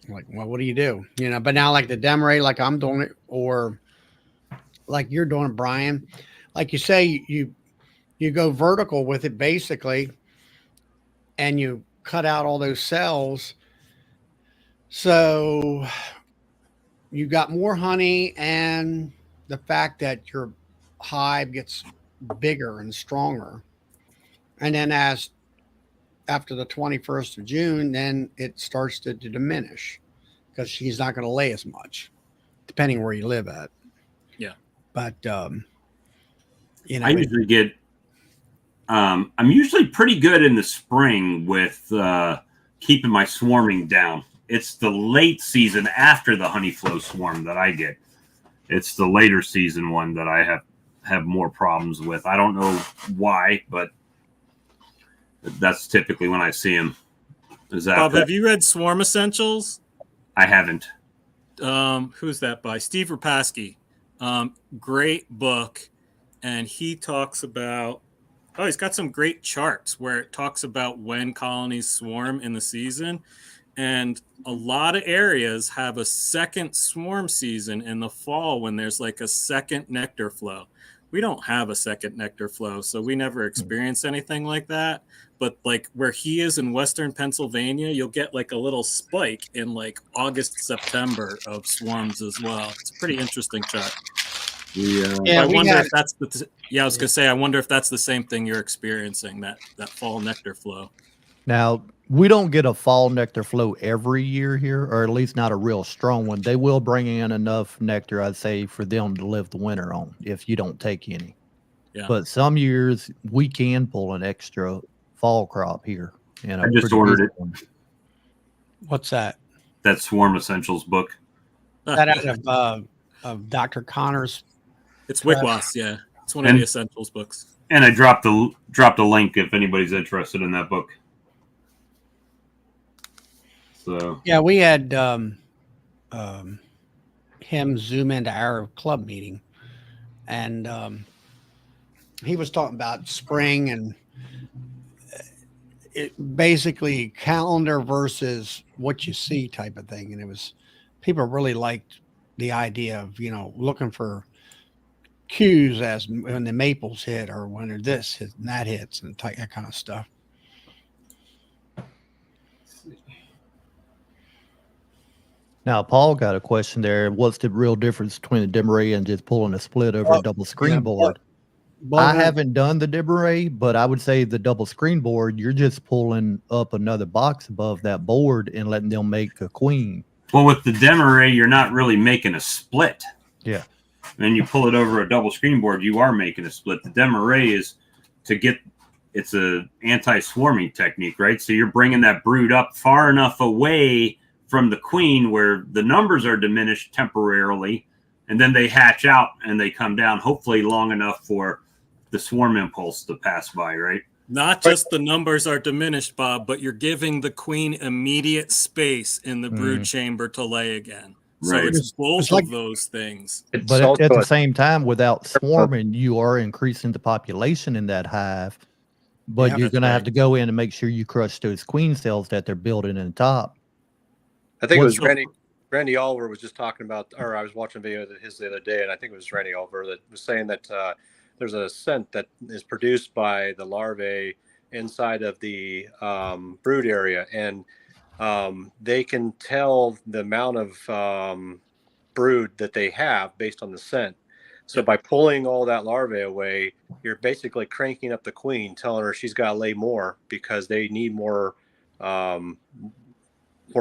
Like, well, what do you do? But now like the Demarree, like I'm doing it, or like you're doing it, Brian, like you say, you go vertical with it basically, and you cut out all those cells. So you got more honey, and the fact that your hive gets bigger and stronger. And then after the 21st of June, then it starts to diminish because she's not going to lay as much, depending where you live at. Yeah. But, I usually get, I'm usually pretty good in the spring with keeping my swarming down. It's the late season after the honey flow swarm that I get. It's the later season one that I have more problems with. I don't know why, but that's typically when I see them. Is that Bob, have you read Swarm Essentials? I haven't. who's that by? Steve Rapaski. Great book. And he talks about, he's got some great charts where it talks about when colonies swarm in the season. And a lot of areas have a second swarm season in the fall when there's like a second nectar flow. We don't have a second nectar flow, so we never experience anything like that. But like where he is in Western Pennsylvania, you'll get like a little spike in like August, September of swarms as well. It's a pretty interesting chart. I wonder if that's I was gonna say, I wonder if that's the same thing you're experiencing, that fall nectar flow. Now, we don't get a fall nectar flow every year here, or at least not a real strong one. They will bring in enough nectar, I'd say, for them to live the winter on if you don't take any. Yeah. But some years we can pull an extra fall crop here. I just ordered it. What's that? That Swarm Essentials book. That out of Dr. Connor's. It's Wigwas, yeah. It's one of the Essentials books. And I dropped a link if anybody's interested in that book. So yeah, we had him zoom into our club meeting, and he was talking about spring and it basically calendar versus what you see type of thing. And it was, people really liked the idea of, looking for cues as when the maples hit or when this hit and that hits and that kind of stuff. Now, Paul got a question there. What's the real difference between the Demarree and just pulling a split over a double screen board? I haven't done the Demarree, but I would say the double screen board, you're just pulling up another box above that board and letting them make a queen. Well, with the Demarree, you're not really making a split. Yeah. And you pull it over a double screen board, you are making a split. The Demarree is it's a anti-swarming technique, right? So you're bringing that brood up far enough away from the queen where the numbers are diminished temporarily, and then they hatch out and they come down, hopefully long enough for the swarm impulse to pass by, right? Not just the numbers are diminished, Bob, but you're giving the queen immediate space in the brood chamber to lay again. So Right. it's both of those things. But at the same time, without swarming, you are increasing the population in that hive. But you're going to have to go in and make sure you crush those queen cells that they're building in the top. I think it was Randy Oliver was just talking about, or I was watching a video of his the other day, and I think it was Randy Oliver that was saying that there's a scent that is produced by the larvae inside of the brood area, and they can tell the amount of brood that they have based on the scent. So by pulling all that larvae away, you're basically cranking up the queen, telling her she's got to lay more because they need more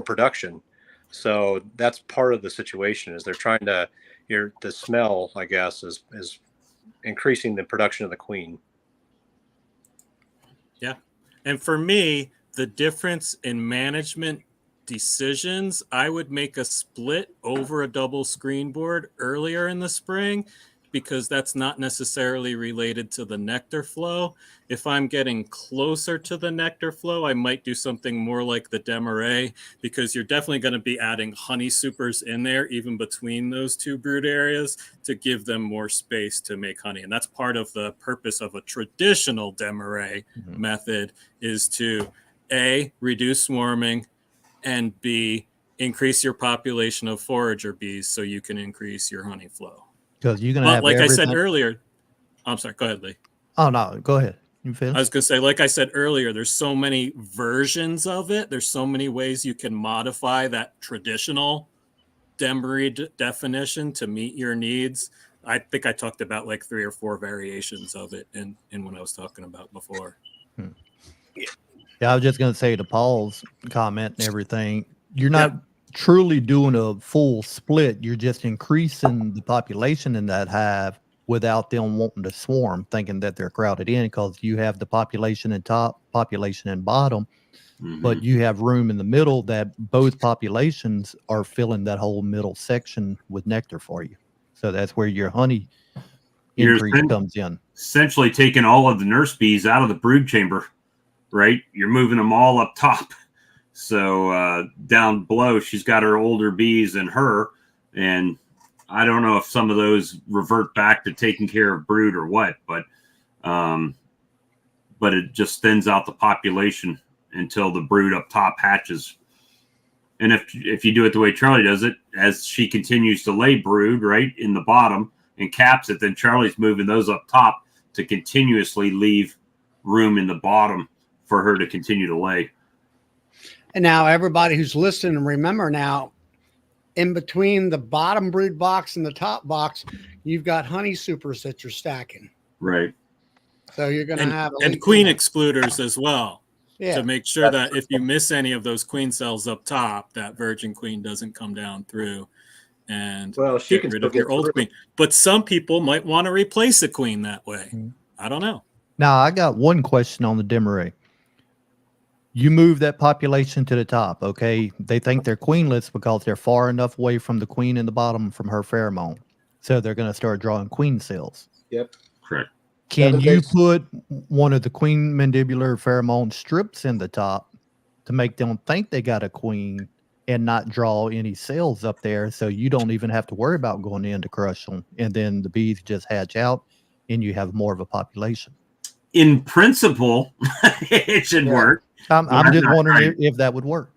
production. So that's part of the situation, is they're trying to, the smell, I guess, is increasing the production of the queen. Yeah. And for me, the difference in management decisions, I would make a split over a double screen board earlier in the spring, because that's not necessarily related to the nectar flow. If I'm getting closer to the nectar flow, I might do something more like the Demarree, because you're definitely going to be adding honey supers in there, even between those two brood areas, to give them more space to make honey. And that's part of the purpose of a traditional Demarree method, is to A, reduce swarming, and B, increase your population of forager bees so you can increase your honey flow. Because you're going to have like everything. I said earlier, I'm sorry, go ahead, Lee. Oh, no, go ahead. You finish? I was going to say, like I said earlier, there's so many versions of it. There's so many ways you can modify that traditional Demarree definition to meet your needs. I think I talked about like 3 or 4 variations of it in what I was talking about before. Yeah, I was just going to say to Paul's comment and everything, you're not truly doing a full split. You're just increasing the population in that hive without them wanting to swarm, thinking that they're crowded in, because you have the population in top, population in bottom, but you have room in the middle that both populations are filling that whole middle section with nectar for you. So that's where your honey increase comes in. Essentially taking all of the nurse bees out of the brood chamber, right? You're moving them all up top. So down below, she's got her older bees and her, And I don't know if some of those revert back to taking care of brood or what, but it just thins out the population until the brood up top hatches. And if you do it the way Charlie does it, as she continues to lay brood right in the bottom and caps it, then Charlie's moving those up top to continuously leave room in the bottom for her to continue to lay. And now everybody who's listening, remember now, in between the bottom brood box and the top box, you've got honey supers that you're stacking. Right. So you're going to have and queen excluders as well. Yeah. To make sure that if you miss any of those queen cells up top, that virgin queen doesn't come down through and she get can rid still of your get old through. queen. But some people might want to replace a queen that way. I don't know. Now, I got one question on the Demarree. You move that population to the top, okay? They think they're queenless because they're far enough away from the queen in the bottom from her pheromone. So they're going to start drawing queen cells. Yep. Correct. Can 7 you days. put one of the queen mandibular pheromone strips in the top to make them think they got a queen and not draw any cells up there, so you don't even have to worry about going in to crush them, and then the bees just hatch out and you have more of a population? In principle, it should work. I'm just wondering if that would work.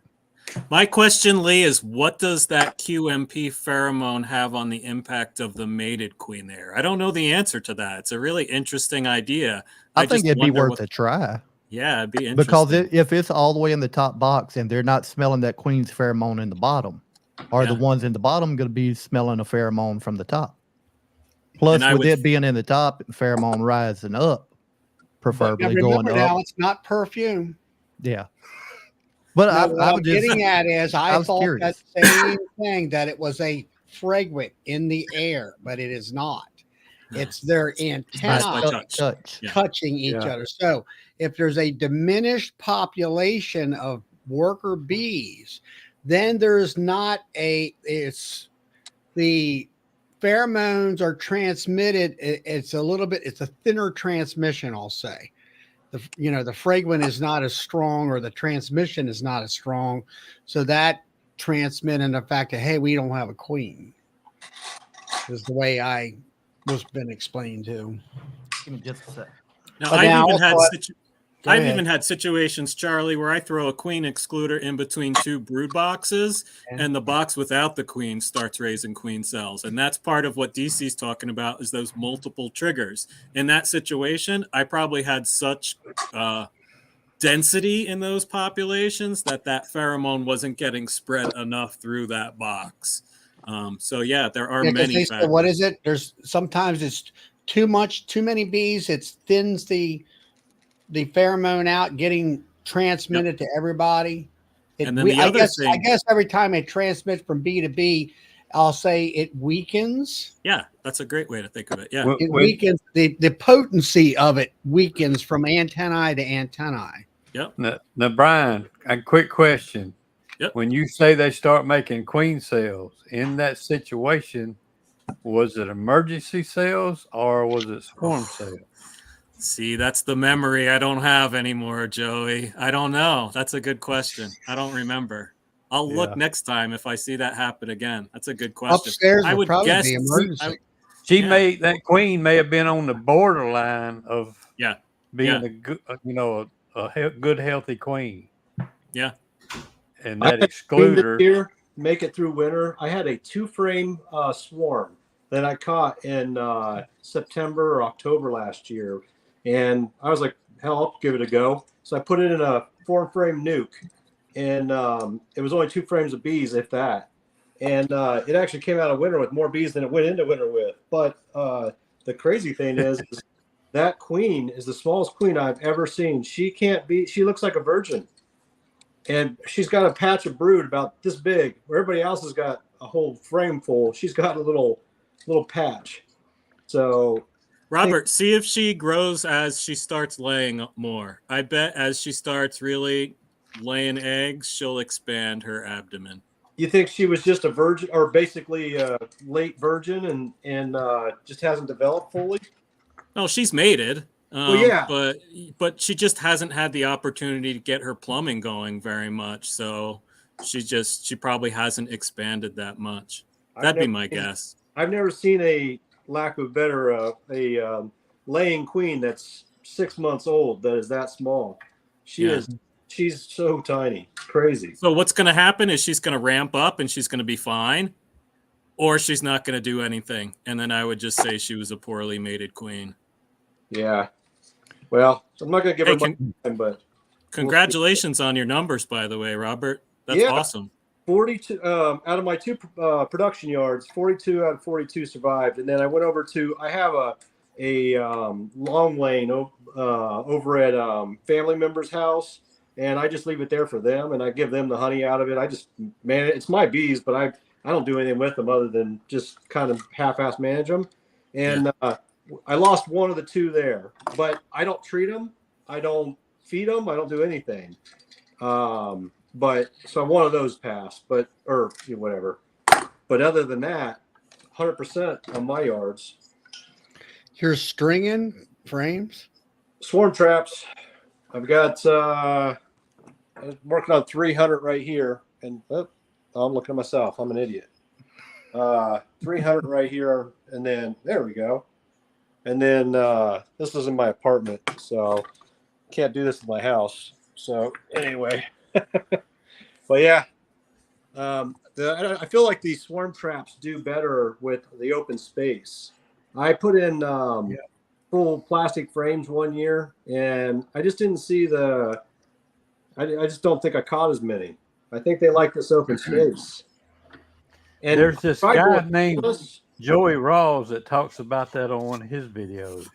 My question, Lee, is what does that QMP pheromone have on the impact of the mated queen there? I don't know the answer to that. It's a really interesting idea. I think it'd be worth a try. Yeah, it'd be interesting. Because if it's all the way in the top box and they're not smelling that queen's pheromone in the bottom, are the ones in the bottom going to be smelling a pheromone from the top? Plus, with it being in the top, pheromone rising up, preferably going up. Now it's not perfume. Yeah. But no, what I'm getting at is I thought curious. that same thing, that it was a fragrant in the air, but it is not. It's their antennae touching each other. So if there's a diminished population of worker bees, then there's not it's the pheromones are transmitted. It's a thinner transmission, I'll say. The fragrant is not as strong, or the transmission is not as strong. So that transmitting the fact that, hey, we don't have a queen is the way I was been explained to. Give me just a sec. Now, I've even had situations, Charlie, where I throw a queen excluder in between two brood boxes, and the box without the queen starts raising queen cells. And that's part of what DC's talking about, is those multiple triggers. In that situation, I probably had such density in those populations that pheromone wasn't getting spread enough through that box. So yeah, there are many factors. What is it? There's sometimes it's too many bees. It thins the pheromone out, getting transmitted to everybody. And then I guess every time it transmits from bee to bee, I'll say it weakens. Yeah, that's a great way to think of it. Yeah, it weakens the potency of it weakens from antennae to antennae. Yep. Now, Brian, a quick question. Yep. When you say they start making queen cells, in that situation, was it emergency cells or was it swarm cells? See, that's the memory I don't have anymore, Joey. I don't know. That's a good question. I don't remember. I'll look next time if I see that happen again. That's a good question. Upstairs, I would guess that queen may have been on the borderline of being a good healthy queen. Yeah. And that excluder here make it through winter. I had a 2-frame swarm that I caught in September or October last year. And I was like, hell, I'll give it a go. So I put it in a 4-frame nuke, and it was only 2 frames of bees, if that. And it actually came out of winter with more bees than it went into winter with. But the crazy thing is that queen is the smallest queen I've ever seen. She looks like a virgin. And she's got a patch of brood about this big, where everybody else has got a whole frame full. She's got a little patch. So, Robert, see if she grows as she starts laying more. I bet as she starts really laying eggs, she'll expand her abdomen. You think she was just a virgin, or basically a late virgin, and just hasn't developed fully? No, she's mated. Well, yeah, but she just hasn't had the opportunity to get her plumbing going very much. So she probably hasn't expanded that much. That'd be my guess. I've never seen a lack of better laying queen that's 6 months old that is that small. She's so tiny, crazy. So what's going to happen is she's going to ramp up and she's going to be fine, or she's not going to do anything. And then I would just say she was a poorly mated queen. Yeah. Well, I'm not going to give her much time, but congratulations on your numbers, by the way, Robert. That's awesome. 42 out of my 2 production yards, 42 out of 42 survived. And then I went over to, I have a long lane over at family member's house, and I just leave it there for them, and I give them the honey out of it. I just it's my bees, but I don't do anything with them other than just kind of half-ass manage them. And I lost one of the 2 there, but I don't treat them. I don't feed them. I don't do anything. But so one of those passed, or whatever. But other than that, 100% on my yards. You're stringing frames? Swarm traps. I've got, I'm working on 300 right here. And I'm looking at myself. I'm an idiot. 300 right here. And then, there we go. And then this is in my apartment. So can't do this in my house. So anyway. But yeah, I feel like these swarm traps do better with the open space. I put in full plastic frames one year, and I just didn't see I just don't think I caught as many. I think they like this open space. And there's this guy named Joey Rawls that talks about that on one of his videos.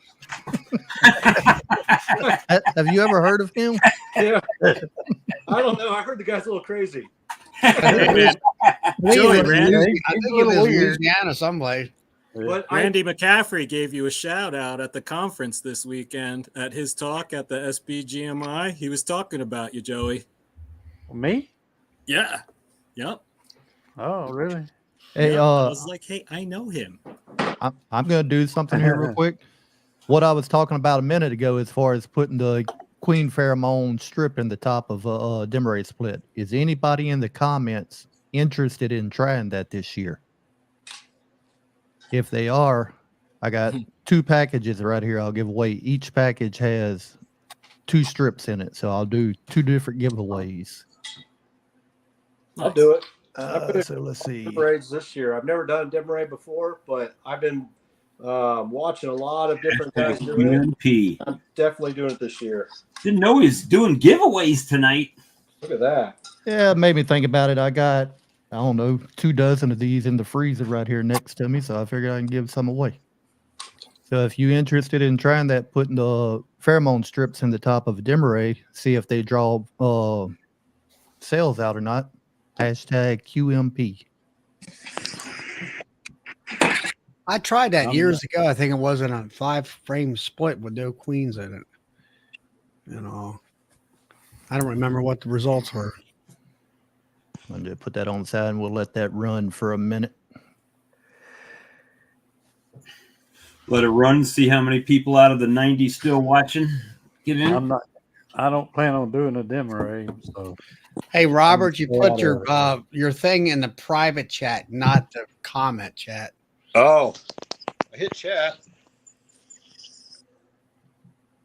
Have you ever heard of him? Yeah. I don't know. I heard the guy's a little crazy. Joey, I think he lives in Louisiana someplace. But Randy McCaffrey gave you a shout out at the conference this weekend at his talk at the SBGMI. He was talking about you, Joey. Me? Yeah. Yep. Oh, really? Hey, I was like, hey, I know him. I'm going to do something here real quick. What I was talking about a minute ago, as far as putting the queen pheromone strip in the top of a Demarree split. Is anybody in the comments interested in trying that this year? If they are, I got 2 packages right here I'll give away. Each package has 2 strips in it, so I'll do 2 different giveaways. I'll do it. So let's see. Demarrees this year. I've never done a Demarree before, but I've been watching a lot of different guys do it. I'm definitely doing it this year. Didn't know he was doing giveaways tonight. Look at that. Yeah, it made me think about it. I got, I don't know, 2 dozen of these in the freezer right here next to me, so I figured I can give some away. So if you're interested in trying that, putting the pheromone strips in the top of a Demarree, see if they draw cells out or not. Hashtag QMP. I tried that years ago. I think it was in a 5-frame split with no queens in it. You know, I don't remember what the results were. I'm going to put that on the side and we'll let that run for a minute. Let it run, see how many people out of the 90 still watching. Get in. I don't plan on doing a Demarree, so. Hey, Robert, you put your thing in the private chat, not the comment chat. Oh, I hit chat.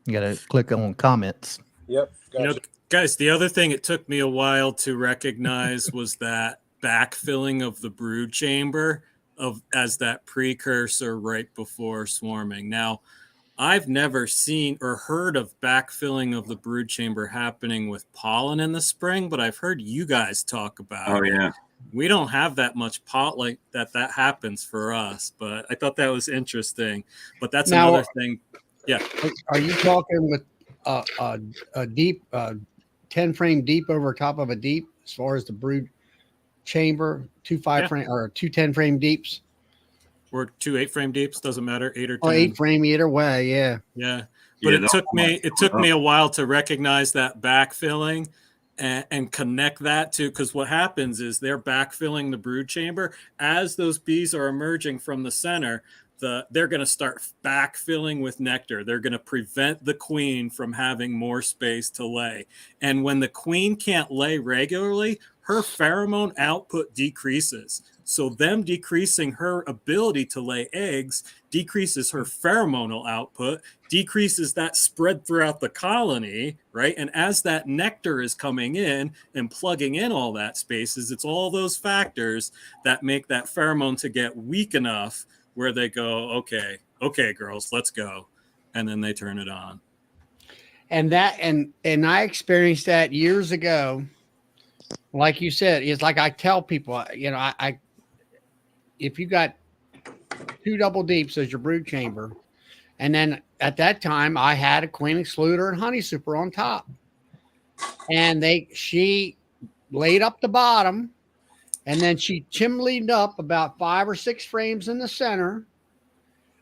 You got to click on comments. Yep. Gotcha. You know, guys, the other thing it took me a while to recognize was that backfilling of the brood chamber as that precursor right before swarming. Now, I've never seen or heard of backfilling of the brood chamber happening with pollen in the spring, but I've heard you guys talk about it. Oh, yeah. We don't have that much pollen that happens for us, but I thought that was interesting. But that's another thing. Yeah. Are you talking with a deep 10-frame deep over top of a deep as far as the brood chamber, 2 5-frame or 2 10-frame deeps? Or 2 8-frame deeps, doesn't matter, 8 or 10. 8-frame either way, yeah. Yeah. But it took me a while to recognize that backfilling and connect that to, because what happens is they're backfilling the brood chamber as those bees are emerging from the center. they're going to start backfilling with nectar. They're going to prevent the queen from having more space to lay. And when the queen can't lay regularly, her pheromone output decreases. So them decreasing her ability to lay eggs decreases her pheromonal output, decreases that spread throughout the colony, right? And as that nectar is coming in and plugging in all that spaces, it's all those factors that make that pheromone to get weak enough where they go, okay, girls, let's go. And then they turn it on. And I experienced that years ago. Like you said, it's like I tell people, I if you got 2 double deeps as your brood chamber, and then at that time I had a queen excluder and honey super on top, and she laid up the bottom, and then she chimneyed up about 5 or 6 frames in the center,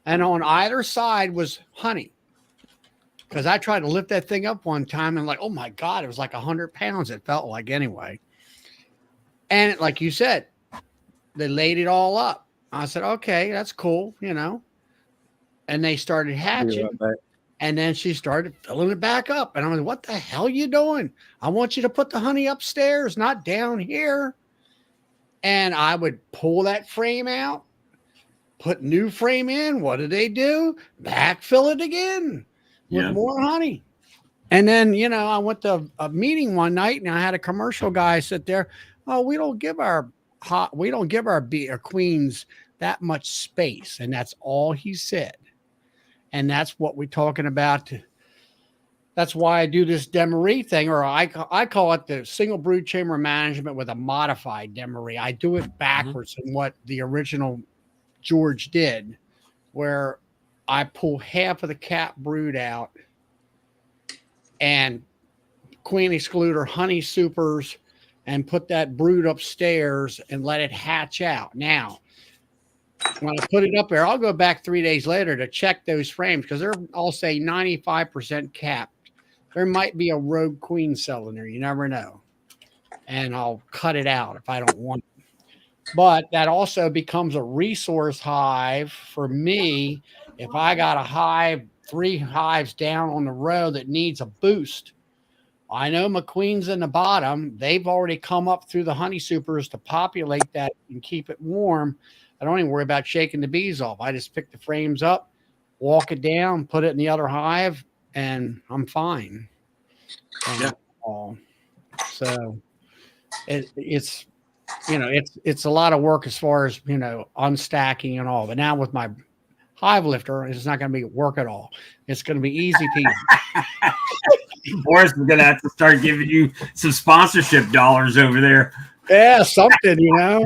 and on either side was honey. Because I tried to lift that thing up one time and oh my God, it was like 100 pounds. It felt like anyway. And like you said, they laid it all up. I said, okay, that's cool, And they started hatching. And then she started filling it back up. And I'm like, what the hell are you doing? I want you to put the honey upstairs, not down here. And I would pull that frame out, put new frame in. What do? Backfill it again with more honey. And then, I went to a meeting one night and I had a commercial guy sit there. Oh, we don't give our queens that much space. And that's all he said. And that's what we're talking about. That's why I do this Demarree thing, or I call it the single brood chamber management with a modified Demarree. I do it backwards than what the original George did, where I pull half of the cap brood out and queen excluder honey supers and put that brood upstairs and let it hatch out. Now, when I put it up there, I'll go back 3 days later to check those frames because they're, I'll say, 95% capped. There might be a rogue queen cell in there. You never know. And I'll cut it out if I don't want it. But that also becomes a resource hive for me. If I got a hive, 3 hives down on the row that needs a boost, I know my queen's in the bottom. They've already come up through the honey supers to populate that and keep it warm. I don't even worry about shaking the bees off. I just pick the frames up, walk it down, put it in the other hive, and I'm fine. And so it's it's a lot of work as far as unstacking and all. But now with my hive lifter, it's not going to be work at all. It's going to be easy peasy. Boris is going to have to start giving you some sponsorship dollars over there. Yeah, something,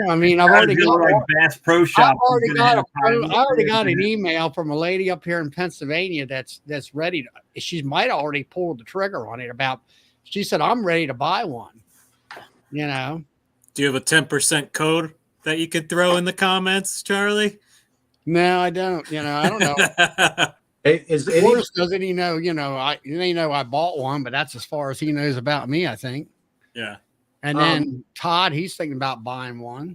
I mean, I've already got like Bass Pro Shop. I already got an email from a lady up here in Pennsylvania that's ready to. She might have already pulled the trigger on it. She said, "I'm ready to buy one." Do you have a 10% code that you could throw in the comments, Charlie? No, I don't. I don't know. Hey, Boris doesn't he know? I bought one, but that's as far as he knows about me, I think. Yeah. And then Todd, he's thinking about buying one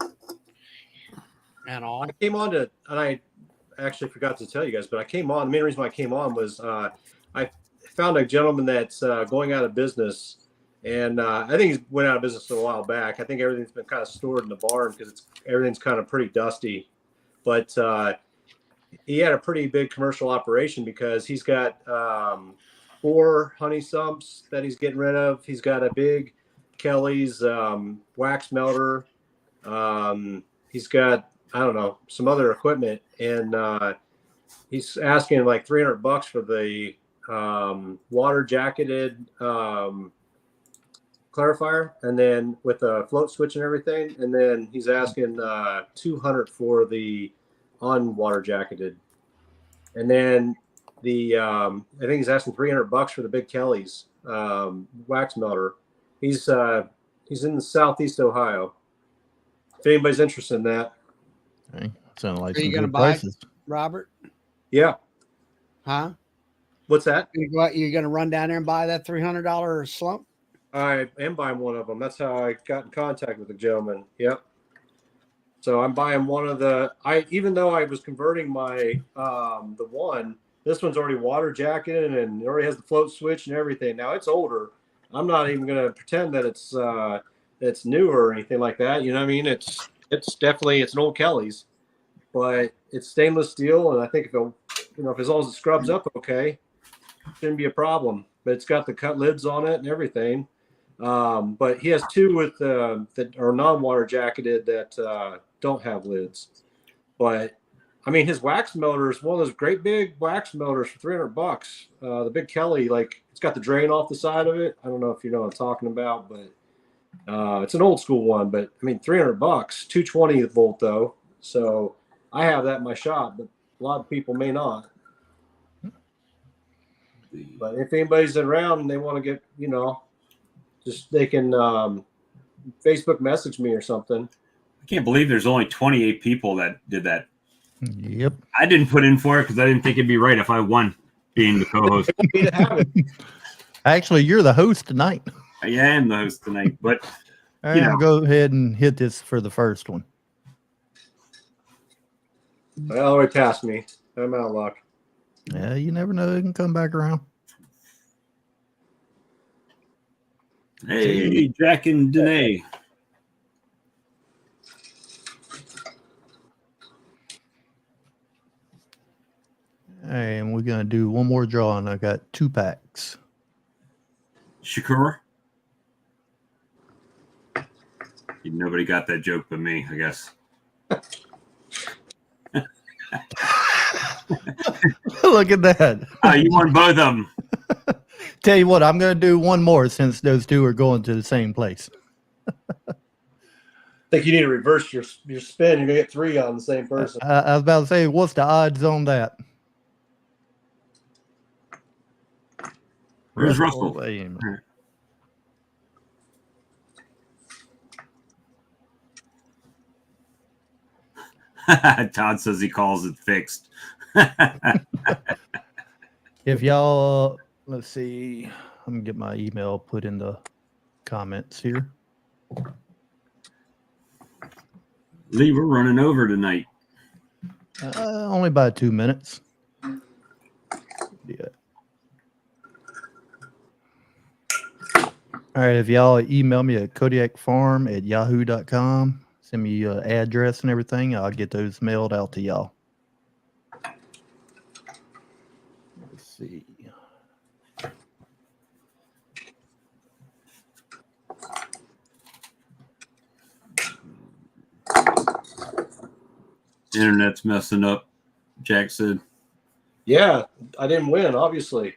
and all. I came on and I actually forgot to tell you guys, but I came on. The main reason why I came on was I found a gentleman that's going out of business. And I think he went out of business a while back. I think everything's been kind of stored in the barn because everything's kind of pretty dusty. But he had a pretty big commercial operation because he's got 4 honey sumps that he's getting rid of. He's got a big Kelly's wax melter. He's got, I don't know, some other equipment. And he's asking like $300 for the water jacketed clarifier, and then with a float switch and everything. And then he's asking $200 for the unwater jacketed. And then the I think he's asking $300 for the big Kelly's wax melter. He's in the southeast Ohio. If anybody's interested in that. Okay. Sound like Are you some gonna good buy prices. Robert? Yeah. Huh? What's that? You're gonna run down there and buy that $300 slump? I am buying one of them. That's how I got in contact with the gentleman. Yep. So I'm buying one of even though I was converting my the one, this one's already water jacketed and it already has the float switch and everything. Now it's older. I'm not even going to pretend that it's newer or anything like that. You know what I mean? It's definitely it's an old Kelly's, but it's stainless steel, and I think if as long as it scrubs up okay, shouldn't be a problem. But it's got the cut lids on it and everything. But he has two with that are non-water jacketed that don't have lids. But I mean, his wax melter is one of those great big wax melters for $300. The big Kelly, like it's got the drain off the side of it. I don't know if you know what I'm talking about, but it's an old school one. But I mean, $300, 220 volt though. So I have that in my shop, but a lot of people may not. But if anybody's around and they want to get, just they can Facebook message me or something. I can't believe there's only 28 people that did that. Yep. I didn't put in for it because I didn't think it'd be right if I won being the co-host. Actually, you're the host tonight. I am the host tonight, but go ahead and hit this for the first one. They already passed me. I'm out of luck. Yeah, you never know. It can come back around. Hey, Jack and Danae. And we're going to do one more draw, and I got 2 packs. Shakur? Nobody got that joke but me, I guess. Look at that. You won both of them. Tell you what, I'm going to do one more since those two are going to the same place. I think you need to reverse your spin. You're going to get 3 on the same person. I was about to say, what's the odds on that? Where's Russell? Todd says he calls it fixed. If y'all, let's see, I'm going to get my email put in the comments here. Lee, we're running over tonight. Only by 2 minutes. Yeah. All right, if y'all email me at kodiakfarm@yahoo.com, send me your address and everything, I'll get those mailed out to y'all. Let's see. Internet's messing up, Jack said. Yeah, I didn't win, obviously.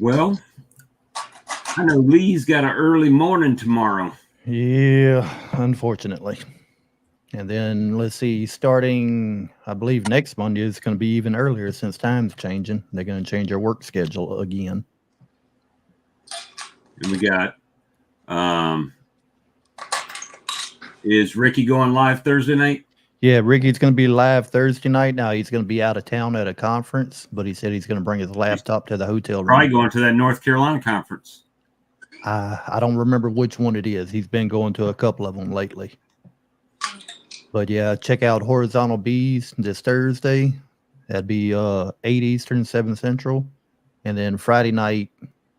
Well, I know Lee's got an early morning tomorrow. Yeah, unfortunately. And then let's see, starting, I believe next Monday is going to be even earlier since time's changing. They're going to change our work schedule again. And we got, is Ricky going live Thursday night? Yeah, Ricky's going to be live Thursday night. Now he's going to be out of town at a conference, but he said he's going to bring his laptop to the hotel room. Probably going to that North Carolina conference. I don't remember which one it is. He's been going to a couple of them lately. But yeah, check out Horizontal Bees this Thursday. That'd be 8 Eastern, 7 Central. And then Friday night,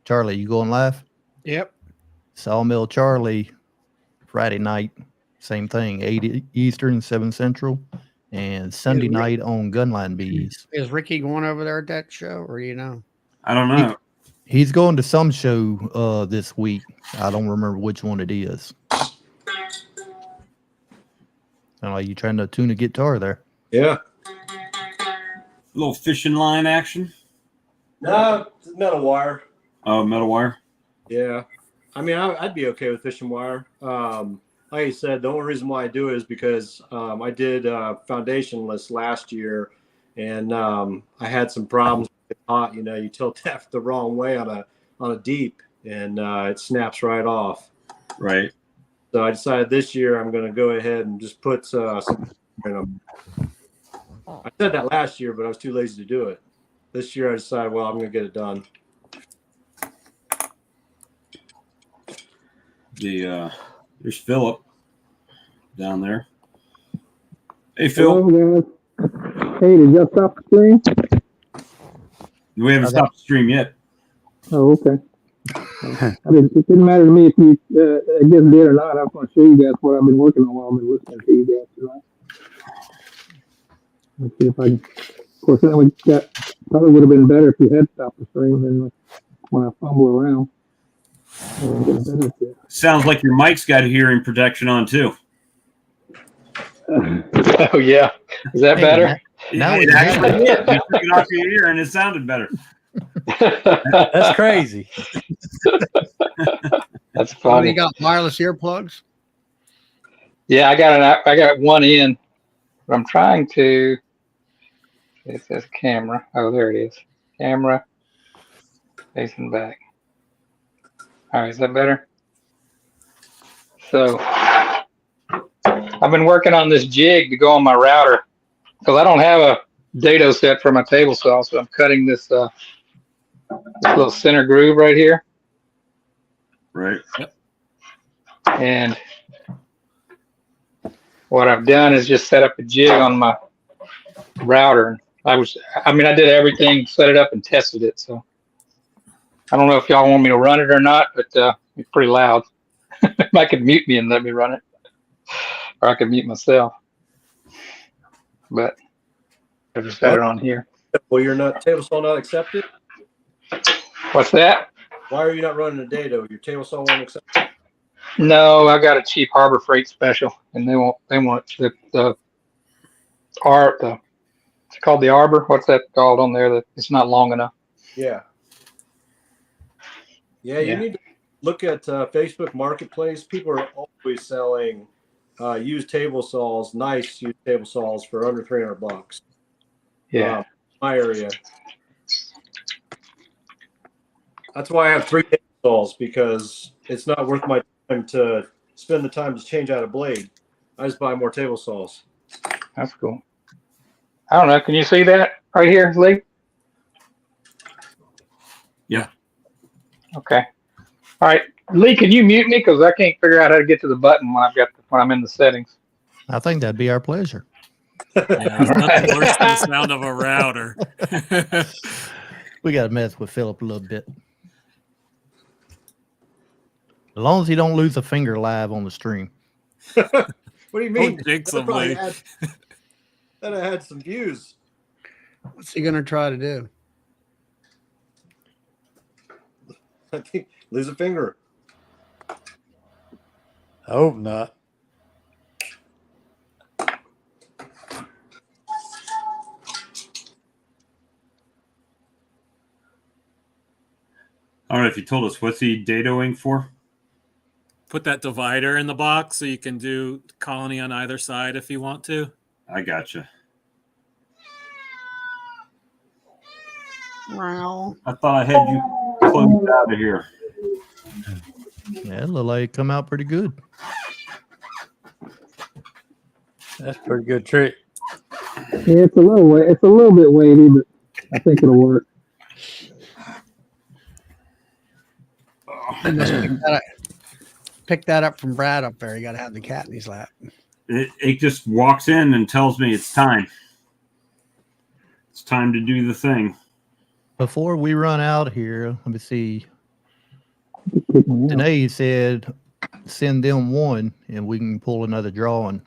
Charlie, you going live? Yep. Sawmill Charlie, Friday night, same thing, 8 Eastern, 7 Central. And Sunday night on Gunline Bees. Is Ricky going over there at that show, or you know? I don't know. He's going to some show this week. I don't remember which one it is. Are you trying to tune a guitar there? Yeah. A little fishing line action? No, it's metal wire. Oh, metal wire? Yeah. I mean, I'd be okay with fishing wire. Like I said, the only reason why I do it is because I did foundationless last year, and I had some problems with hot. You know, you tilt that the wrong way on a deep, and it snaps right off. Right. So I decided this year I'm going to go ahead and just put some in them. I said that last year, but I was too lazy to do it. This year I decided, well, I'm going to get it done. There's Philip down there. Hey, Phil. Hello, guys. Hey, did y'all stop the stream? We haven't stopped the stream yet. Oh, okay. I mean, it didn't matter to me if you, I guess, did or not. I was going to show you guys what I've been working on while I've been listening to you guys tonight. Let's see if I can. Of course, that would probably would have been better if you had stopped the stream than when I fumble around. Sounds like your mic's got hearing protection on too. Oh yeah, is that better? Now it actually did. You took it off your ear and it sounded better. That's crazy. That's Oh, funny. you got wireless earplugs? Yeah, I got one in, but I'm trying to. It says camera. Oh, there it is. Camera facing back. All right, is that better? So I've been working on this jig to go on my router because I don't have a dado set for my table saw, so I'm cutting this little center groove right here. Right. Yep. And what I've done is just set up a jig on my router. I did everything, set it up and tested it. So I don't know if y'all want me to run it or not, but it's pretty loud. I could mute me and let me run it, or I could mute myself. But I just got it on here. Well, your table saw not accepted? What's that? Why are you not running a dado? Your table saw won't accept it? No, I got a cheap Harbor Freight special, and they want the it's called the Arbor. What's that called on there? That it's not long enough. Yeah. Yeah, you need to look at Facebook Marketplace. People are always selling used table saws, nice used table saws for under $300. Yeah. My area. That's why I have 3 table saws, because it's not worth my time to spend the time to change out a blade. I just buy more table saws. That's cool. I don't know. Can you see that right here, Lee? Yeah. Okay. All right, Lee, can you mute me because I can't figure out how to get to the button when I'm in the settings. I think that'd be our pleasure. Yeah, there's nothing worse than the sound of a router. We got to mess with Philip a little bit. As long as he don't lose a finger live on the stream. What do you mean? Don't jinx him, Lee. That I had some views. What's he gonna try to do? I think lose a finger. I hope not. I don't know if you told us, what's he dadoing for? Put that divider in the box so you can do colony on either side if you want to. I gotcha. Wow. I thought I had you closed out of here. Yeah, it looked like it come out pretty good. That's a pretty good trick. Yeah, it's a little bit wavy, but I think it'll work. Pick that up from Brad up there. You got to have the cat in his lap. It just walks in and tells me it's time. It's time to do the thing. Before we run out here, let me see. Danae said send them one and we can pull another drawing.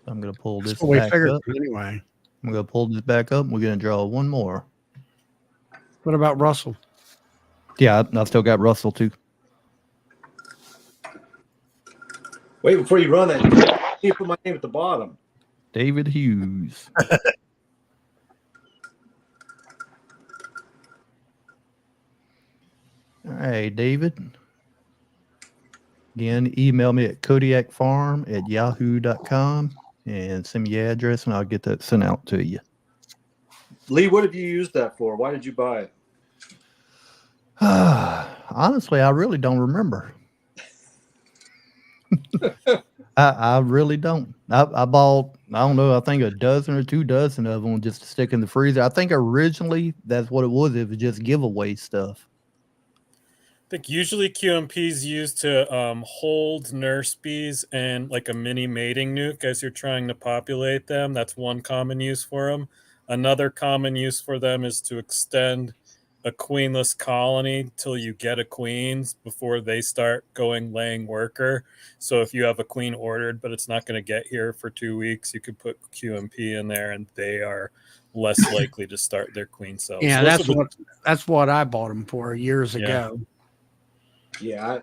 I'm going to pull this back up. Anyway. I'm going to pull this back up. We're going to draw one more. What about Russell? Yeah, I still got Russell too. Wait, before you run it, you put my name at the bottom. David Hughes. All right, David. Again, email me at kodiakfarm@yahoo.com and send me your address and I'll get that sent out to you. Lee, what have you used that for? Why did you buy it? Honestly, I really don't remember. I really don't. I bought, I don't know, I think a dozen or 2 dozen of them just to stick in the freezer. I think originally that's what it was. It was just giveaway stuff. think usually QMP is used to hold nurse bees and like a mini mating nuke as you're trying to populate them. That's one common use for them. Another common use for them is to extend a queenless colony till you get a queen before they start going laying worker. So if you have a queen ordered, but it's not going to get here for 2 weeks, you could put QMP in there and they are less likely to start their queen cells. Yeah, So that's what I bought them for years ago. Yeah,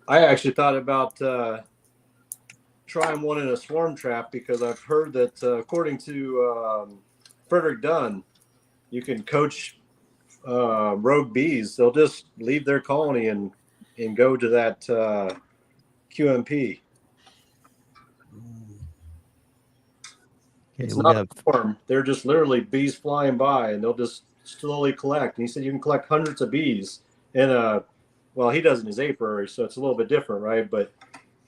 I actually thought about trying one in a swarm trap because I've heard that according to Frederick Dunn, you can coach rogue bees. They'll just leave their colony and go to that QMP. Okay, It's we not got a swarm. They're just literally bees flying by, and they'll just slowly collect. And he said you can collect hundreds of bees in a, well, he does in his apiary, so it's a little bit different, right? But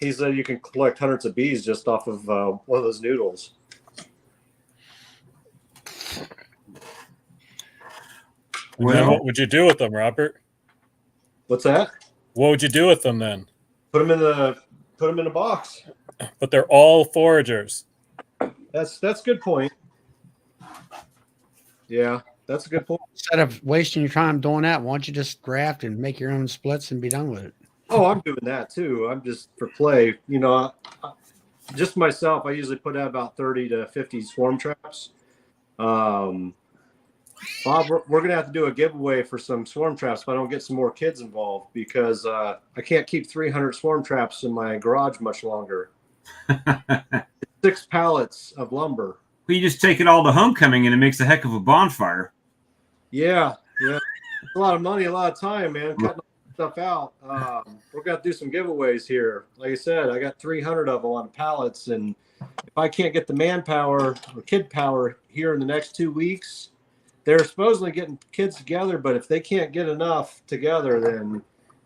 he said you can collect hundreds of bees just off of one of those noodles. Well, what would you do with them, Robert? What's that? What would you do with them then? Put them in a box. But they're all foragers. That's a good point. Yeah, that's a good point. Instead of wasting your time doing that, why don't you just graft and make your own splits and be done with it? Oh, I'm doing that too. I'm just for play. You know, just myself, I usually put out about 30 to 50 swarm traps. Bob, we're going to have to do a giveaway for some swarm traps if I don't get some more kids involved because I can't keep 300 swarm traps in my garage much longer. 6 pallets of lumber. Well, you just take it all to homecoming and it makes a heck of a bonfire. Yeah. It's a lot of money, a lot of time, man, cutting stuff out. We're going to do some giveaways here. Like I said, I got 300 of them on pallets, and if I can't get the manpower or kid power here in the next 2 weeks, they're supposedly getting kids together, but if they can't get enough together, then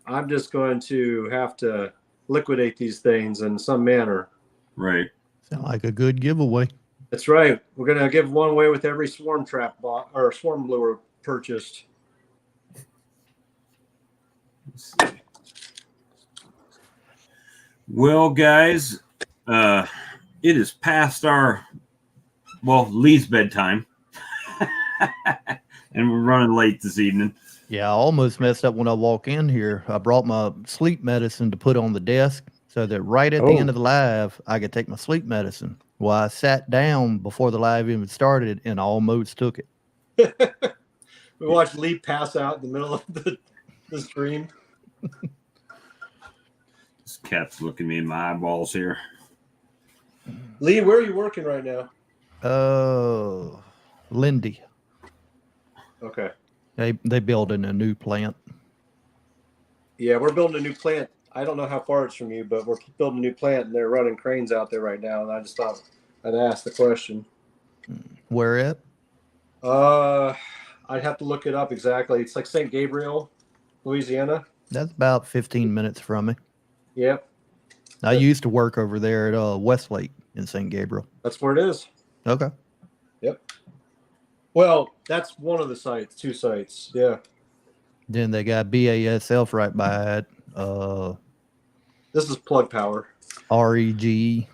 I'm just going to have to liquidate these things in some manner. Right. sound like a good giveaway. That's right. We're going to give one away with every swarm trap or swarm lure purchased. Let's see. Well, guys, it is past Lee's bedtime. And we're running late this evening. Yeah, I almost messed up when I walk in here. I brought my sleep medicine to put on the desk so that right at the end of the live, I could take my sleep medicine. Well, I sat down before the live even started and I almost took it. We watched Lee pass out in the middle of the stream. This cat's looking me in my eyeballs here. Lee, where are you working right now? Lindy. Okay. They building a new plant. Yeah, we're building a new plant. I don't know how far it's from you, but we're building a new plant, and they're running cranes out there right now. And I just thought I'd ask the question. Where at? I'd have to look it up exactly. It's like St. Gabriel, Louisiana. That's about 15 minutes from me. Yep. I used to work over there at Westlake in St. Gabriel. That's where it is. Okay. Yep. Well, that's one of the sites, 2 sites. Yeah. Then they got BASF right by it. This is Plug Power. REG.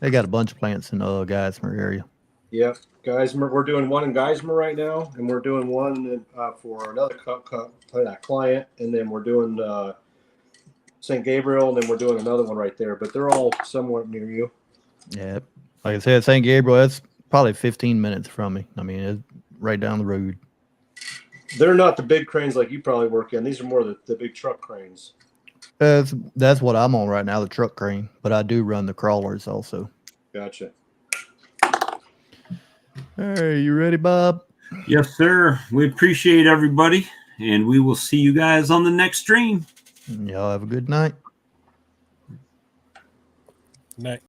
They got a bunch of plants in Geismar area. Yep. Geismar. We're doing one in Geismar right now, and we're doing one for another client, and then we're doing St. Gabriel, and then we're doing another one right there. But they're all somewhat near you. Yeah. Like I said, St. Gabriel, that's probably 15 minutes from me. I mean, it's right down the road. They're not the big cranes like you probably work in. These are more the big truck cranes. That's what I'm on right now, the truck crane. But I do run the crawlers also. Gotcha. Hey, you ready, Bob? Yes, sir. We appreciate everybody, and we will see you guys on the next stream. Y'all have a good night. Night.